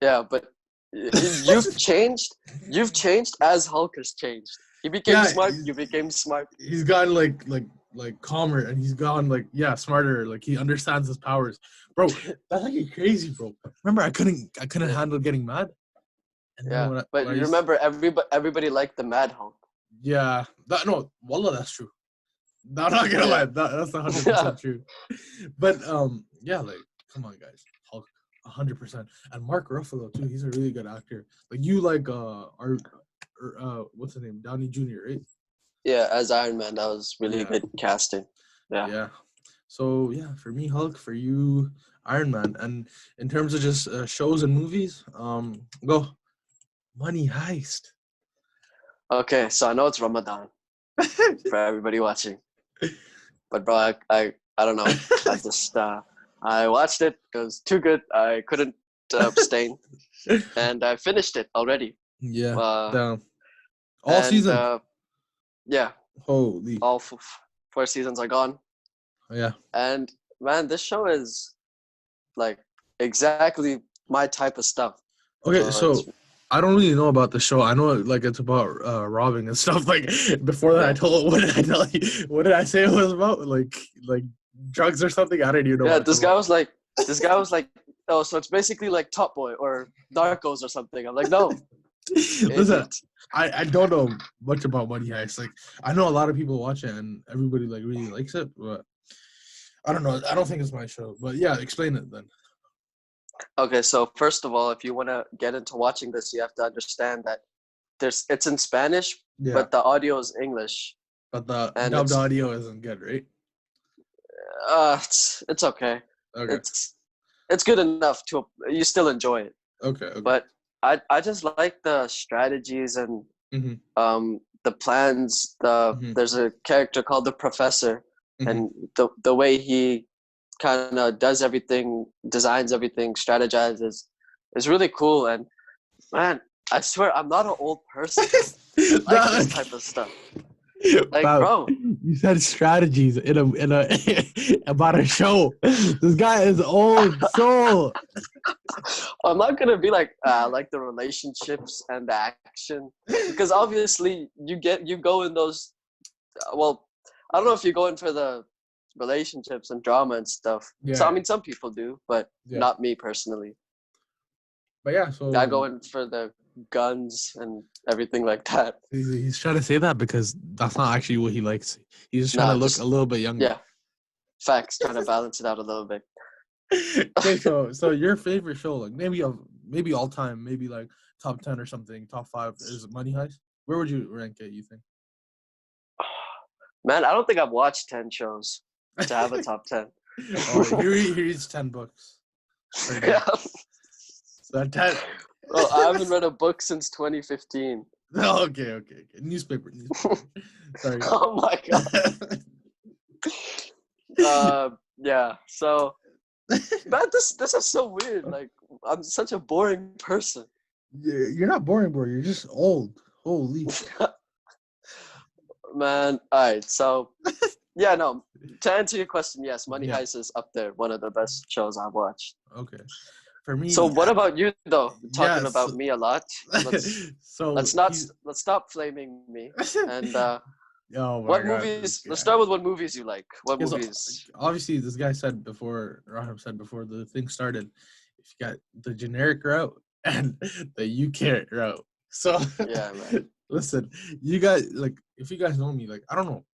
yeah. But you've changed. You've changed as Hulk has changed. He became Yeah, smart. You became smart. he's gotten like calmer and he's gone like smarter. Like he understands his powers, bro. That's like crazy, bro. Remember, I couldn't Yeah, handle getting mad, and then yeah. But when I you used, remember everybody liked the Mad Hulk. yeah, that no, wallah, that's true. No, I'm not gonna lie, Yeah, that's yeah, 100% true. But yeah, like come on, guys, Hulk, 100%, and Mark Ruffalo too. He's a really good actor. Like you like what's his name, Downey Jr., right? yeah. As Iron Man, that was really Yeah, good casting. Yeah. yeah. So yeah, for me, Hulk. For you, Iron Man. And in terms of just shows and movies, go Money Heist. Okay, so I know it's Ramadan for everybody watching, but bro, I don't know. I just I watched it. It was too good. I couldn't abstain, and I finished it already. Yeah, Uh, down all and seasons. yeah, Holy, all four seasons are gone. yeah. And man, this show is like exactly my type of stuff. Okay, So it's so I don't really know about the show. I know like it's about robbing and stuff. Like before that, I yeah, told what did I tell you? What did I say it was about? Like drugs or something? I didn't even know yeah. what it's about. This guy was like, oh, so it's basically like Top Boy or Narcos or something. I'm like, no, Listen, idiot. I don't know much about Money Heist. Like I know a lot of people watch it and everybody like really likes it, but I don't know. I don't think it's my show. But yeah, explain it then. Okay, so first of all, if you want to get into watching this, you have to understand that it's in Spanish, Yeah, but the audio is English, but the and dubbed audio isn't good, right? it's okay. Okay, It's good enough to you still enjoy it, okay, okay. but I just like the strategies and Mm-hmm, the plans. mm-hmm, There's a character called the Professor, mm-hmm. and the way he kind of does everything, designs everything, strategizes is really cool. And man, I swear I'm not an old person. I like this That, type of stuff. Like, Fam, bro, you said strategies in a about a show. This guy is old soul. I'm not gonna be like the relationships and the action because obviously you go in those. Well, I don't know if you're going for the relationships and drama and stuff. Yeah. So I mean, some people do, but Yeah. not me personally. But yeah, so I go in for the guns and everything like that. he's trying to say that because that's not actually what he likes. He's just trying to look a little bit younger. Yeah, facts. Trying to balance it out a little bit. Okay, so your favorite show, like maybe all time, maybe like top 10 or something, top 5 is Money Heist. Where would you rank it? You think? Man, I don't think I've watched 10 shows to have a top 10. Oh, he reads 10 books. Yeah. So 10. Well, I haven't read a book since 2015. Okay. Newspaper. Sorry. Oh my god. Yeah. So, man, this is so weird. Like, I'm such a boring person. You're not boring, bro. You're just old. Holy. Man, all right. So, yeah, no. To answer your question, yes, Money Heist is up there. One of the best shows I've watched. Okay. For me. So, what about you, though? Talking about me a lot. Let's stop flaming me. And what movies? Let's start with what movies you like. What movies? Obviously, this guy said before. Raham said before the thing started, if you got the generic route and the UK route. So yeah, man. Listen, you guys, like, if you guys know me, like, I don't know.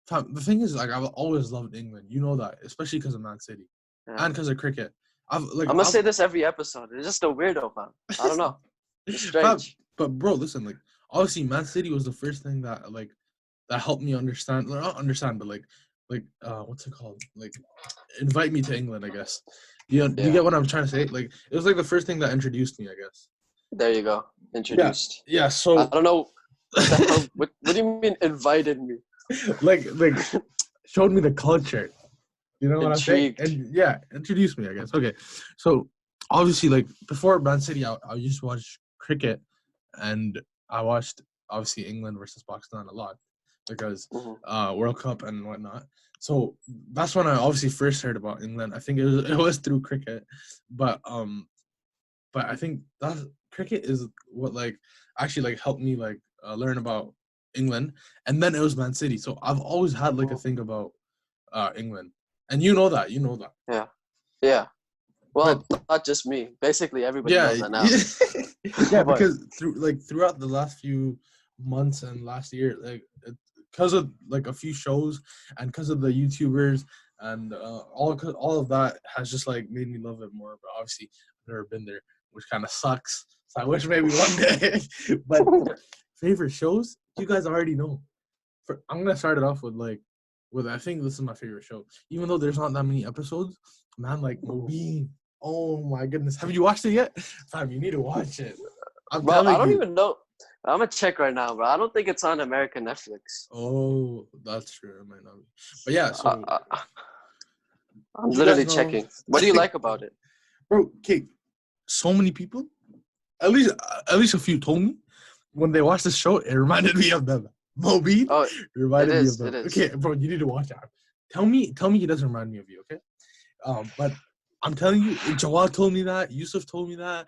The thing is, like, I've always loved England. You know that, especially because of Man City and because of cricket. I'm gonna say this every episode. It's just a weirdo, man. I don't know. It's strange. But bro, listen, like, obviously, Man City was the first thing that helped me understand, or not understand, but like what's it called? Like, invite me to England, I guess. You get what I'm trying to say? Like, it was like the first thing that introduced me, I guess. There you go. Introduced. Yeah. So I don't know. What the hell? What do you mean invited me? like showed me the culture. You know what I'm saying? Intrigued. And introduced me, I guess. Okay. So obviously, like, before Man City, I used to watch cricket, and I watched obviously England versus Pakistan a lot because World Cup and whatnot. So that's when I obviously first heard about England. I think it was through cricket, but I think that cricket is what actually helped me learn about England, and then it was Man City. So I've always had a thing about England, and you know that. Yeah. Well, not just me. Basically, everybody knows that now. Yeah, because throughout the last few months and last year, because of a few shows and because of the YouTubers and all of that has just made me love it more. But obviously, I've never been there, which kind of sucks. So I wish maybe one day. But favorite shows, you guys already know. I'm gonna start it off with I think this is my favorite show, even though there's not that many episodes. Man, Mobeen. Oh my goodness, have you watched it yet? Fam, you need to watch it. I don't even know. I'm gonna check right now, bro. I don't think it's on American Netflix. Oh, that's true. It might not be. But yeah, so I'm literally checking. What do you like about it, bro? Okay, so many people, at least a few told me when they watched the show, it reminded me of them. Mobeen. Oh, it reminded me of them. It is. Okay, bro, you need to watch it. Tell me he doesn't remind me of you, okay? But I'm telling you, Jawad told me that. Yusuf told me that.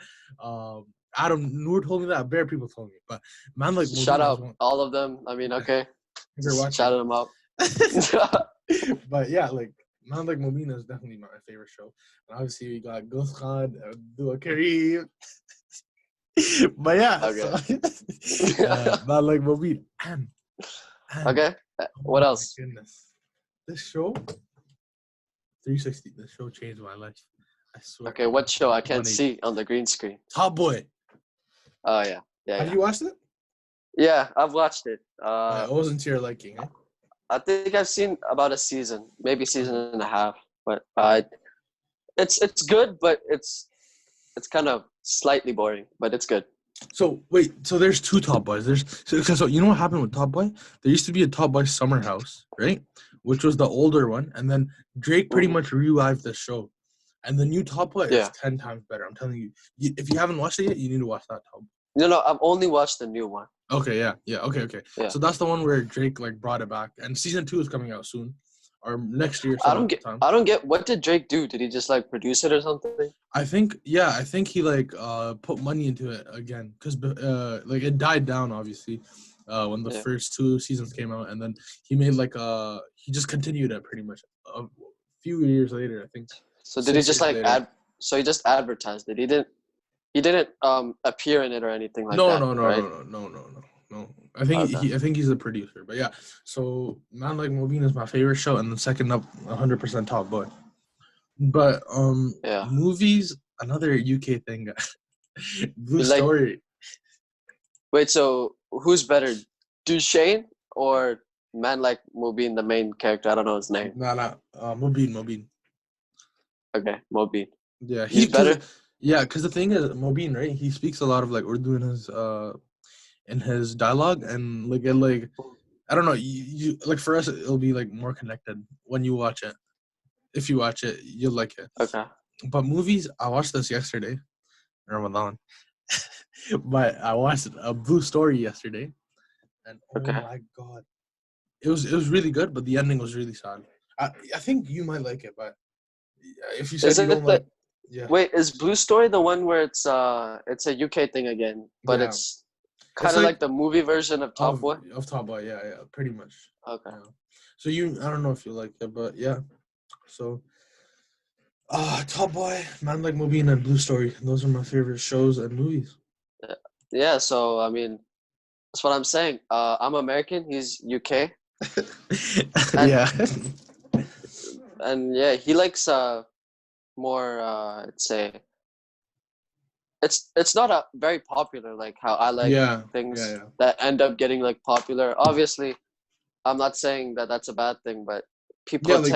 Adam Noor told me that. Bare people told me. But man, shout out all of them. I mean, okay. Shout them out. But yeah, man, Mobeen is definitely my favorite show. And obviously we got Ghost Khan, Abdul Kareem. But yeah, okay. Man, Mobeen. And okay. What else? My goodness. This show 360. This show changed my life. I swear. Okay, what show? I can't see on the green screen. Top Boy. Oh yeah. Have you watched it? Yeah, I've watched it. It wasn't to your liking, eh? I think I've seen about a season, maybe season and a half. But it's good, but it's kind of slightly boring, but it's good. So wait, so there's two Top Boys. So you know what happened with Top Boy? There used to be a Top Boy Summer House, right? Which was the older one, and then Drake pretty much revived the show. And the new Top Boy is 10 times better. I'm telling you. If you haven't watched it yet, you need to watch that Top Boy. No, I've only watched the new one. Okay, yeah. Okay. Yeah. So that's the one where Drake brought it back, and season 2 is coming out soon, or next year. I don't get. What did Drake do? Did he just produce it or something? I think he put money into it again because it died down obviously, when the Yeah. first 2 seasons came out, and then he made like he just continued it pretty much a few years later, I think. So did he 6 just years like later. So he just advertised it. He didn't appear in it or anything like No, that, no, no, right? no, no, no, no, no, no. I think Okay. he's a producer, but yeah. So Man Like Mobeen is my favorite show, and then second up, 100% Top Boy. But Yeah. movies, another UK thing. Blue You like Story. Wait, so who's better? Duchesne or Man Like Mobeen, the main character? I don't know his name. Nah. Mobeen. Okay, Mobeen. Yeah, He's better? because the thing is, Mobeen, right? He speaks a lot of like Urdu in his dialogue, and like I don't know, you like for us it'll be like more connected when you watch it. If you watch it, you'll like it. Okay. But movies, I watched this yesterday, Ramadan. But I watched a Blue Story yesterday, and oh Okay. my god, it was really good, but the ending was really sad. I think you might like it, but if you said Is you don't it the like, yeah, Wait, is Blue Story the one where it's a UK thing again, but yeah, it's it's kind of like like the movie version of Top of Boy? Top Boy, yeah, pretty much. Okay. Yeah. So I don't know if you like it, but yeah. So, Top Boy, Man Like Mobeen, and Blue Story. Those are my favorite shows and movies. Yeah, so I mean, that's what I'm saying. I'm American, he's UK. And Yeah. yeah, he likes more I'd say it's not a very popular like how I like Yeah. things Yeah. that end up getting like popular. Obviously, I'm not saying that that's a bad thing, but Yeah, people like,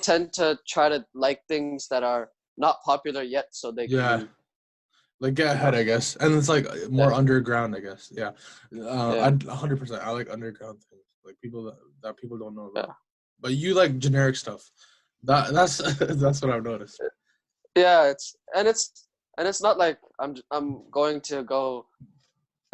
tend to try to like things that are not popular yet, so they yeah. can, Like, get you ahead, know, I guess. And it's like more yeah, underground, I guess. Yeah. I yeah, 100%. I like underground things, like people that people don't know yeah, about. But you like generic stuff. That's that's what I've noticed. yeah. It's not like I'm going to go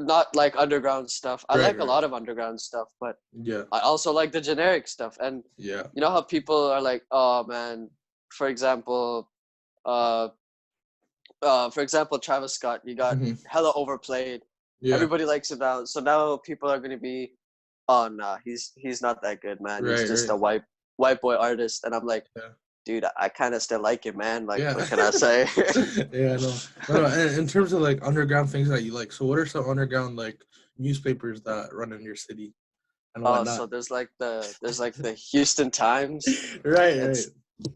not like underground stuff. I Right, like a right. lot of underground stuff, but Yeah. I also like the generic stuff. And Yeah. you know how people are like, oh man, for example, uh, Travis Scott, he got Hmm. hella overplayed. Yeah. Everybody likes him now, so now people are gonna be, oh nah, he's not that good, man. He's Right, just right. a white boy artist, and I'm like, Yeah. dude, I kind of still like him, man. Like, Yeah. what can I say? Yeah, no. In terms of like underground things that you like, so what are some underground like newspapers that run in your city and Oh, so whatnot? there's like the Houston Times. Right, right.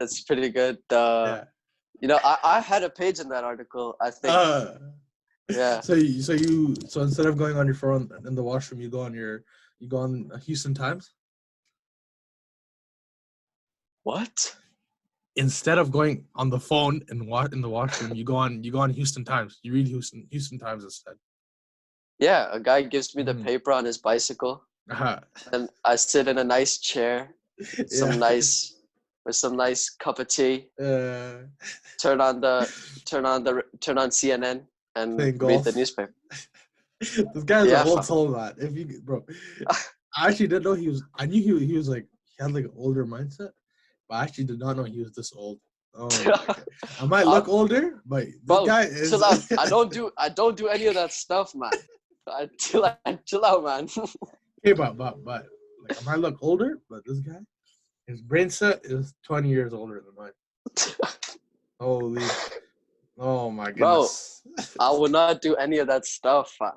It's pretty good. Yeah. I had a page in that article, I think. Uh, Yeah. so instead of going on your phone in the washroom, you go on Houston Times. What? Instead of going on the phone and in the washroom, you go on Houston Times. You read Houston Times instead. Yeah, a guy gives me the Mhm. paper on his bicycle, Uh-huh. and I sit in a nice chair, Yeah. with some nice cup of tea, Uh, turn on CNN and Playing read the golf. newspaper. This guy's an Yeah, old fam. soul, man. If you, bro, I actually didn't know he was. I knew he was like he had like an older mindset, but I actually did not know he was this old. Oh my god! I might look I'm, older, but this bro, guy is. chill out. I don't do any of that stuff, man. Chill out, man. Okay, but like I might look older, but this guy, his brain set is 20 years older than mine. Holy! Oh my Bro, goodness! I would not do any of that stuff, fam.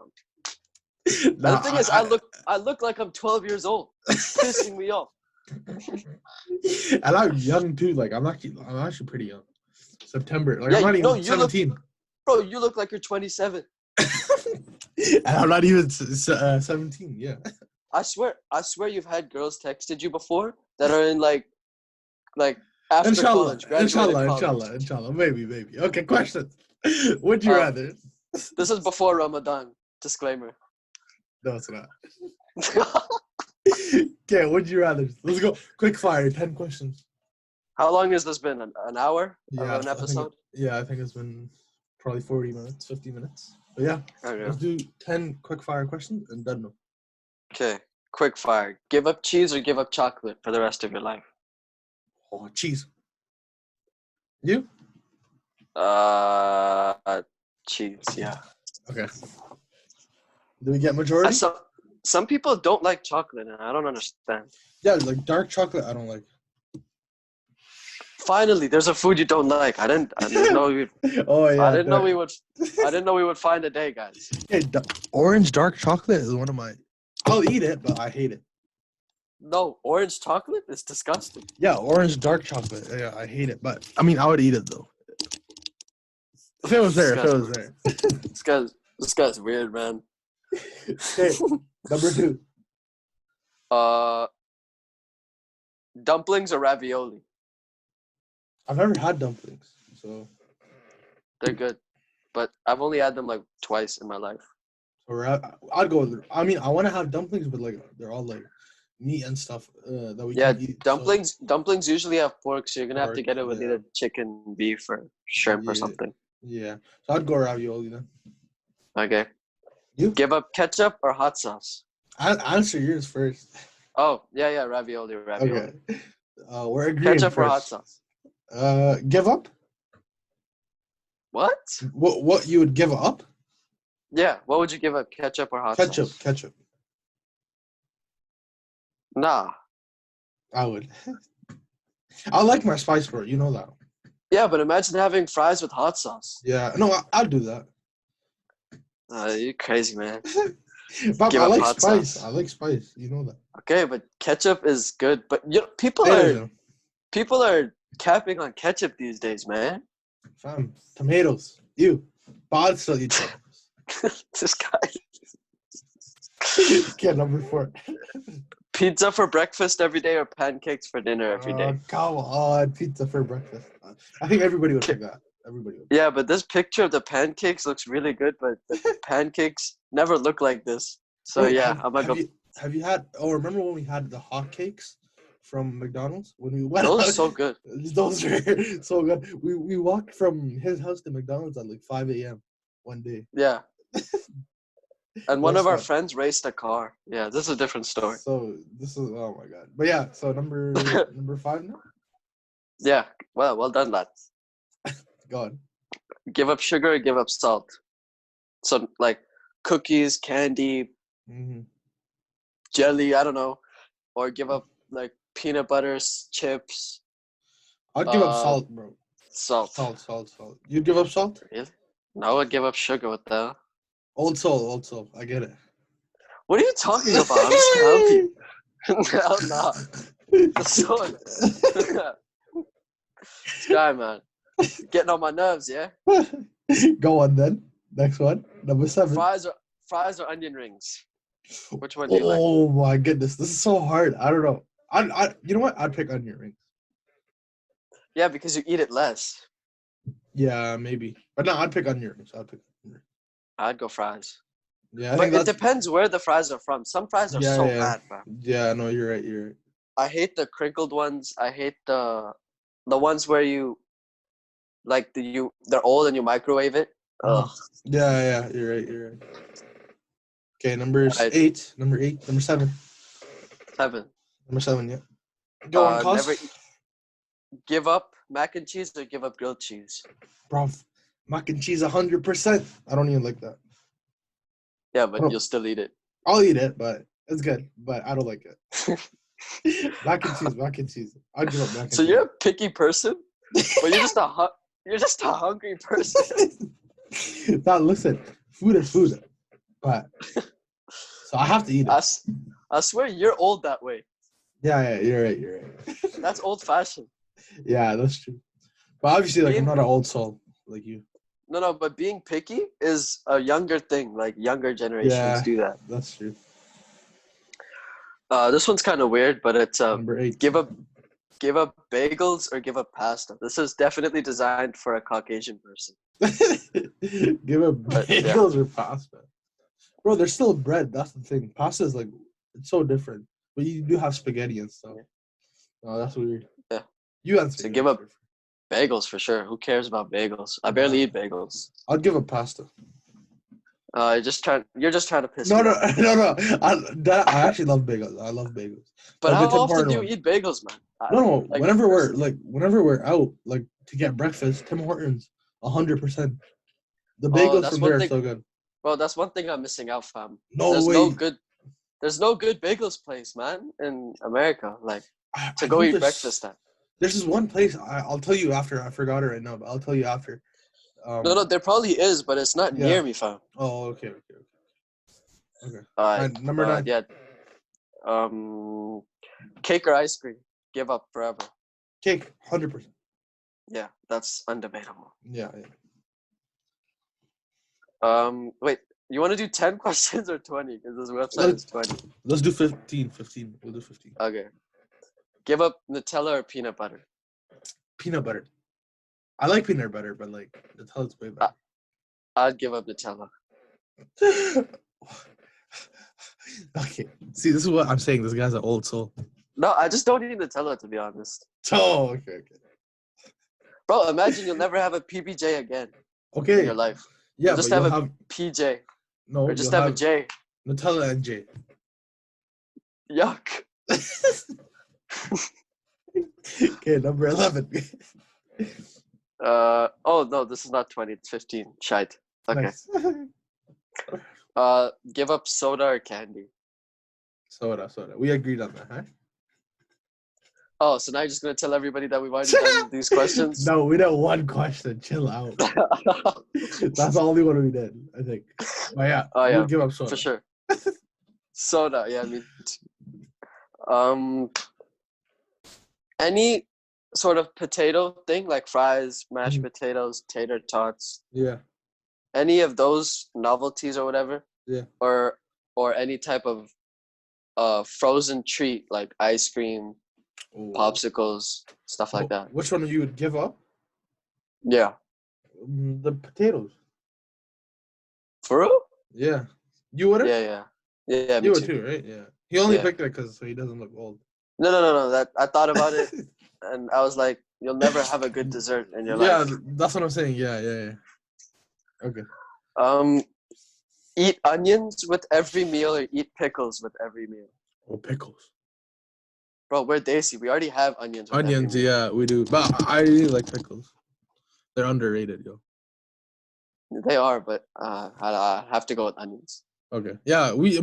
And the Nah, thing is, I look like I'm 12 years old. It's pissing me off. and I'm young too. Like I'm actually pretty young. September. Like Yeah, I'm not no, even 17. you look like you're 27. And I'm not even 17. Yeah. I swear you've had girls texted you before that are in like after Inshallah. college, graduated Inshallah. college. Inshallah. Inshallah. Maybe. Okay, question. Would you Um, rather? this is before Ramadan. Disclaimer. No, it's not. Okay, would you rather? Let's go. Quick fire. 10 questions. How long has this been? An hour of Yeah, an episode? I think it's been probably 40 minutes, 50 minutes. But yeah, let's Okay. do 10 quick fire questions and done. Okay. Quick fire. Give up cheese or give up chocolate for the rest of your life? Oh, cheese. You? Uh, cheese. Yeah. Okay. Do we get majority? Some people don't like chocolate, and I don't understand. Yeah, like dark chocolate, I don't like. Finally, there's a food you don't like. I didn't know you. Oh yeah. I didn't know we would. I didn't know we would find a day, guys. Hey, orange dark chocolate is one of my. I'll eat it, but I hate it. No, orange chocolate is disgusting. Yeah, orange dark chocolate. Yeah, I hate it, but I mean, I would eat it though. If it was there, This guy's weird, man. Okay, number 2. Dumplings or ravioli? I've never had dumplings, so. They're good, but I've only had them like twice in my life. Or I'd go with. I mean, I want to have dumplings, but like they're all like meat and stuff that we can eat. Dumplings. So. Dumplings usually have pork, so you're gonna have to get it with either chicken, beef, or shrimp or something. Yeah, so I'd go ravioli then. Okay. You give up ketchup or hot sauce? I'll answer yours first. Oh yeah, ravioli. Okay. We're agreeing. Ketchup first. or hot sauce? Give up. What? What you would give up? Yeah, what would you give up, ketchup or hot sauce? Ketchup. Nah. I would. I like my spice, bro. You know that. Yeah, but imagine having fries with hot sauce. Yeah, no, I'll do that. You're crazy, man. But I like spice. Sauce. I like spice. You know that. Okay, but ketchup is good. But people are capping on ketchup these days, man. Fam, tomatoes. You. But I'd still eat tomatoes. This guy. Okay, number 4. Pizza for breakfast every day or pancakes for dinner every day? Come on, pizza for breakfast. I think everybody would pick that. Everybody would. Yeah, but this picture of the pancakes looks really good, but the pancakes never look like this. So I'm gonna go. Have you had? Oh, remember when we had the hot cakes from McDonald's when we went? Those are so good. Those are so good. We walked from his house to McDonald's at like 5 a.m. one day. Yeah. And one of our friends raced a car. Yeah, this is a different story. So this is oh my god. But yeah, so number 5 now. Yeah. Well done, lads. Go on. Give up sugar or give up salt? So like cookies, candy, jelly, I don't know. Or give up like peanut butter, chips. I'd give up salt, bro. Salt. You give up salt? Really? No, I'd give up sugar. What the hell? Old soul. I get it. What are you talking about? I'm just helping you. No. This guy, man. Getting on my nerves, yeah? Go on then. Next one. Number 7. Fries or onion rings? Which one do you like? Oh my goodness. This is so hard. I don't know. I you know what? I'd pick onion rings. Yeah, because you eat it less. Yeah, maybe. But no, I'd pick onion rings. I'd go fries. Yeah, but it depends where the fries are from. Some fries are so bad, man. Yeah, no, you're right. I hate the crinkled ones. I hate the ones where you like they're old and you microwave it. Ugh. Yeah, you're right. Okay, number 8. Number 7. 7. Number 7, yeah. Go on, cause. Give up mac and cheese or give up grilled cheese? Bro, mac and cheese 100%. I don't even like that. Yeah, but you'll still eat it. I'll eat it, but it's good. But I don't like it. mac and cheese. I'll give up mac and cheese. So you're a picky person, but you're just a hungry person. Now listen, food is food, but so I have to eat it. I swear you're old that way. Yeah, you're right. That's old fashioned. Yeah, that's true. But obviously, I'm not an old soul like you. No, but being picky is a younger thing. Like younger generations do that. That's true. This one's kind of weird, but it's number 8. Give up bagels or give up pasta. This is definitely designed for a Caucasian person. Give up bagels or pasta, bro. There's still bread. That's the thing. Pasta is like it's so different, but you do have spaghetti and stuff. Oh, that's weird. Yeah. You answer. So give up bagels for sure. Who cares about bagels? I barely eat bagels. I'd give up pasta. You're just trying to piss me off. No. I actually love bagels. I love bagels. But how often do you eat bagels, man? No. Whenever we're out, like to get breakfast, Tim Hortons, 100%. The bagels from there are so good. Well, that's one thing I'm missing out, fam. No way. There's no good bagels place, man, in America. Like to I go know eat breakfast at. There's this one place. I'll tell you after. I forgot it right now, but I'll tell you after. No, there probably is, but it's not Yeah. near me, fam. Oh, okay. Number 9. Yeah. Cake or ice cream? Give up forever. Cake, 100%. Yeah, that's undebatable. Yeah. Wait, you want to do 10 questions or 20? Because this website is 20. Let's do 15. 15. We'll do 15. Okay. Give up Nutella or peanut butter? Peanut butter. I like peanut butter, but like Nutella's way better. I'd give up Nutella. Okay. See, this is what I'm saying. This guy's an old soul. No, I just don't eat Nutella, to be honest. Oh, okay. Bro, imagine you'll never have a PBJ again in your life. Yeah, you'll just have a PJ. No, or just have a J. Nutella and J. Yuck. Okay, number 11. Oh, no, this is not 20. It's 15. Shite. Okay. Nice. Give up soda or candy? Soda. We agreed on that, huh? Oh, so now you're just going to tell everybody that we've already done these questions? No, we did one question. Chill out. That's the only one we did, I think. But yeah, we'll give up soda. For sure. Soda, yeah, I mean. Any sort of potato thing, like fries, mashed potatoes, tater tots. Yeah. Any of those novelties or whatever. Yeah. Or any type of frozen treat like ice cream, popsicles, stuff like that. Which one you would give up? Yeah. The potatoes. For real? Yeah. You would? Yeah, you would too, right? Yeah. He only picked it because so he doesn't look old. No. That I thought about it, and I was like, you'll never have a good dessert in your life. Yeah, that's what I'm saying. Yeah. Okay. Eat onions with every meal or eat pickles with every meal? Oh, pickles. Bro, we're Desi. We already have onions. Onions, yeah, we do. But I really like pickles. They're underrated, yo. They are, but I have to go with onions. Okay. Yeah, we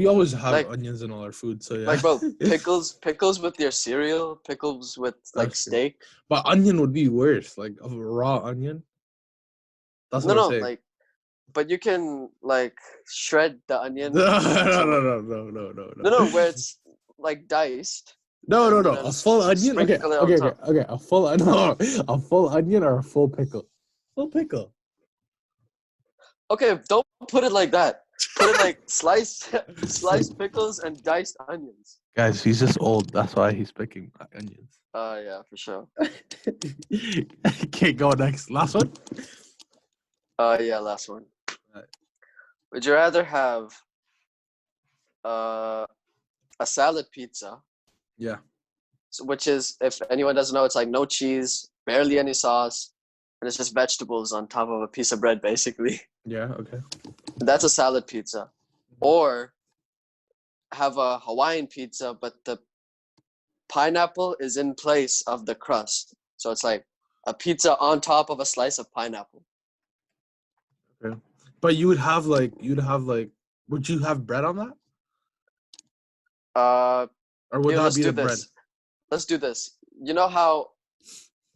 always have onions in all our food, so yeah. Like, bro, pickles with your cereal, pickles with like steak. But onion would be worse, like a raw onion. That's what I'm saying. Like, but you can like shred the onion. No, where it's like diced. No. A full onion? Okay. A full onion or a full pickle? Full pickle. Okay, don't put it like that. Put it like sliced pickles and diced onions. Guys, he's just old. That's why he's picking onions. Yeah, for sure. Okay, go next. Last one? Yeah, last one. Right. Would you rather have a salad pizza? Yeah. Which is, if anyone doesn't know, it's like no cheese, barely any sauce, and it's just vegetables on top of a piece of bread, basically. Yeah, okay. That's a salad pizza. Or have a Hawaiian pizza, but the pineapple is in place of the crust. So it's like a pizza on top of a slice of pineapple. Okay. But would you have bread on that? Or would that be the bread? Let's do this. You know how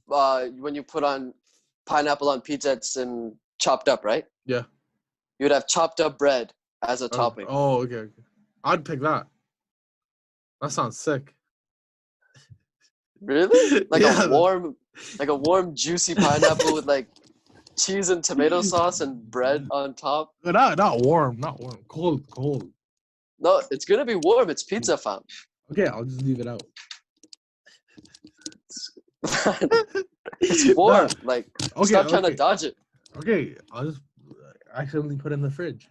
when you put on pineapple on pizza, it's chopped up, right? Yeah. You'd have chopped up bread as a topping. Oh, okay. I'd pick that. That sounds sick. Really? Like a warm, juicy pineapple with like cheese and tomato sauce and bread on top. Not warm. Cold. No, it's gonna be warm. It's pizza, fam. Okay, I'll just leave it out. It's warm. Stop trying to dodge it. Okay, I'll just accidentally put it in the fridge.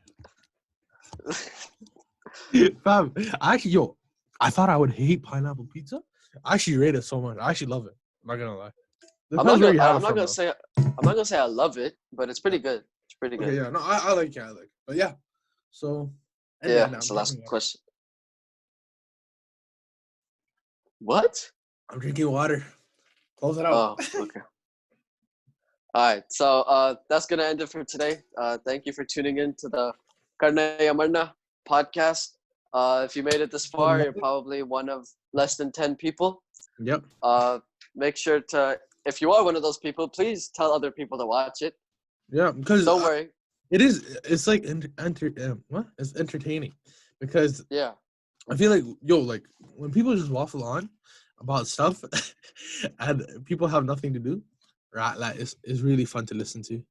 Fam, actually, I thought I would hate pineapple pizza. I actually rate it so much. I actually love it. I'm not gonna lie. I'm not gonna say I love it, but it's pretty good. It's pretty good. Okay, yeah, no, I like it. But yeah, so yeah, it's the last question. What? I'm drinking water. Close it out. Oh, okay. All right, so that's gonna end it for today. Thank you for tuning in to the Karna Marna podcast. If you made it this far, you're probably one of less than 10 people. Yep. Make sure to, if you are one of those people, please tell other people to watch it. Yeah, because Don't worry. it's like it's entertaining because Yeah. I feel like like when people just waffle on about stuff and people have nothing to do, right? Like it's really fun to listen to,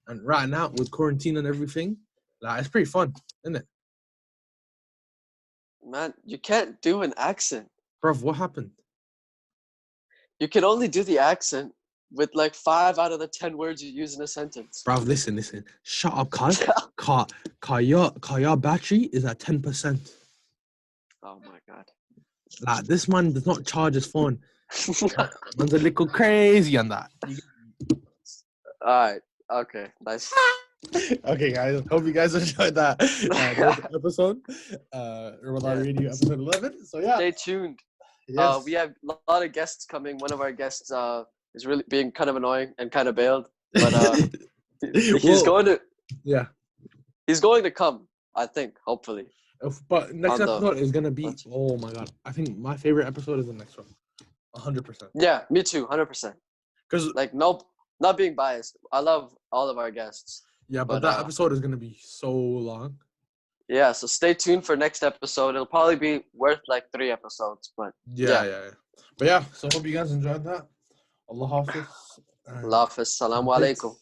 and right now with quarantine and everything, like it's pretty fun, isn't it? Man, you can't do an accent. Bruv, what happened? You can only do the accent with like 5 out of the 10 words you use in a sentence. Bruv, listen. Shut up, cuz. Your battery is at 10%. Oh my god. Like, this man does not charge his phone. Man's a little crazy on that. Alright. Okay. Nice. Okay, guys. Hope you guys enjoyed that episode. Ramadan Radio episode 11. So, yeah. Stay tuned. Yes. We have a lot of guests coming. One of our guests is really being kind of annoying and kind of bailed. But he's going to come, I think, hopefully. But next episode is going to be, oh my God. I think my favorite episode is the next one. 100%. Yeah, me too. 100%. Because, like, no, not being biased. I love all of our guests. Yeah, but that episode is going to be so long. Yeah, so stay tuned for next episode. It'll probably be worth like 3 episodes, but yeah. But yeah, so hope you guys enjoyed that. Allah Hafiz. Allah Hafiz. Assalamualikum.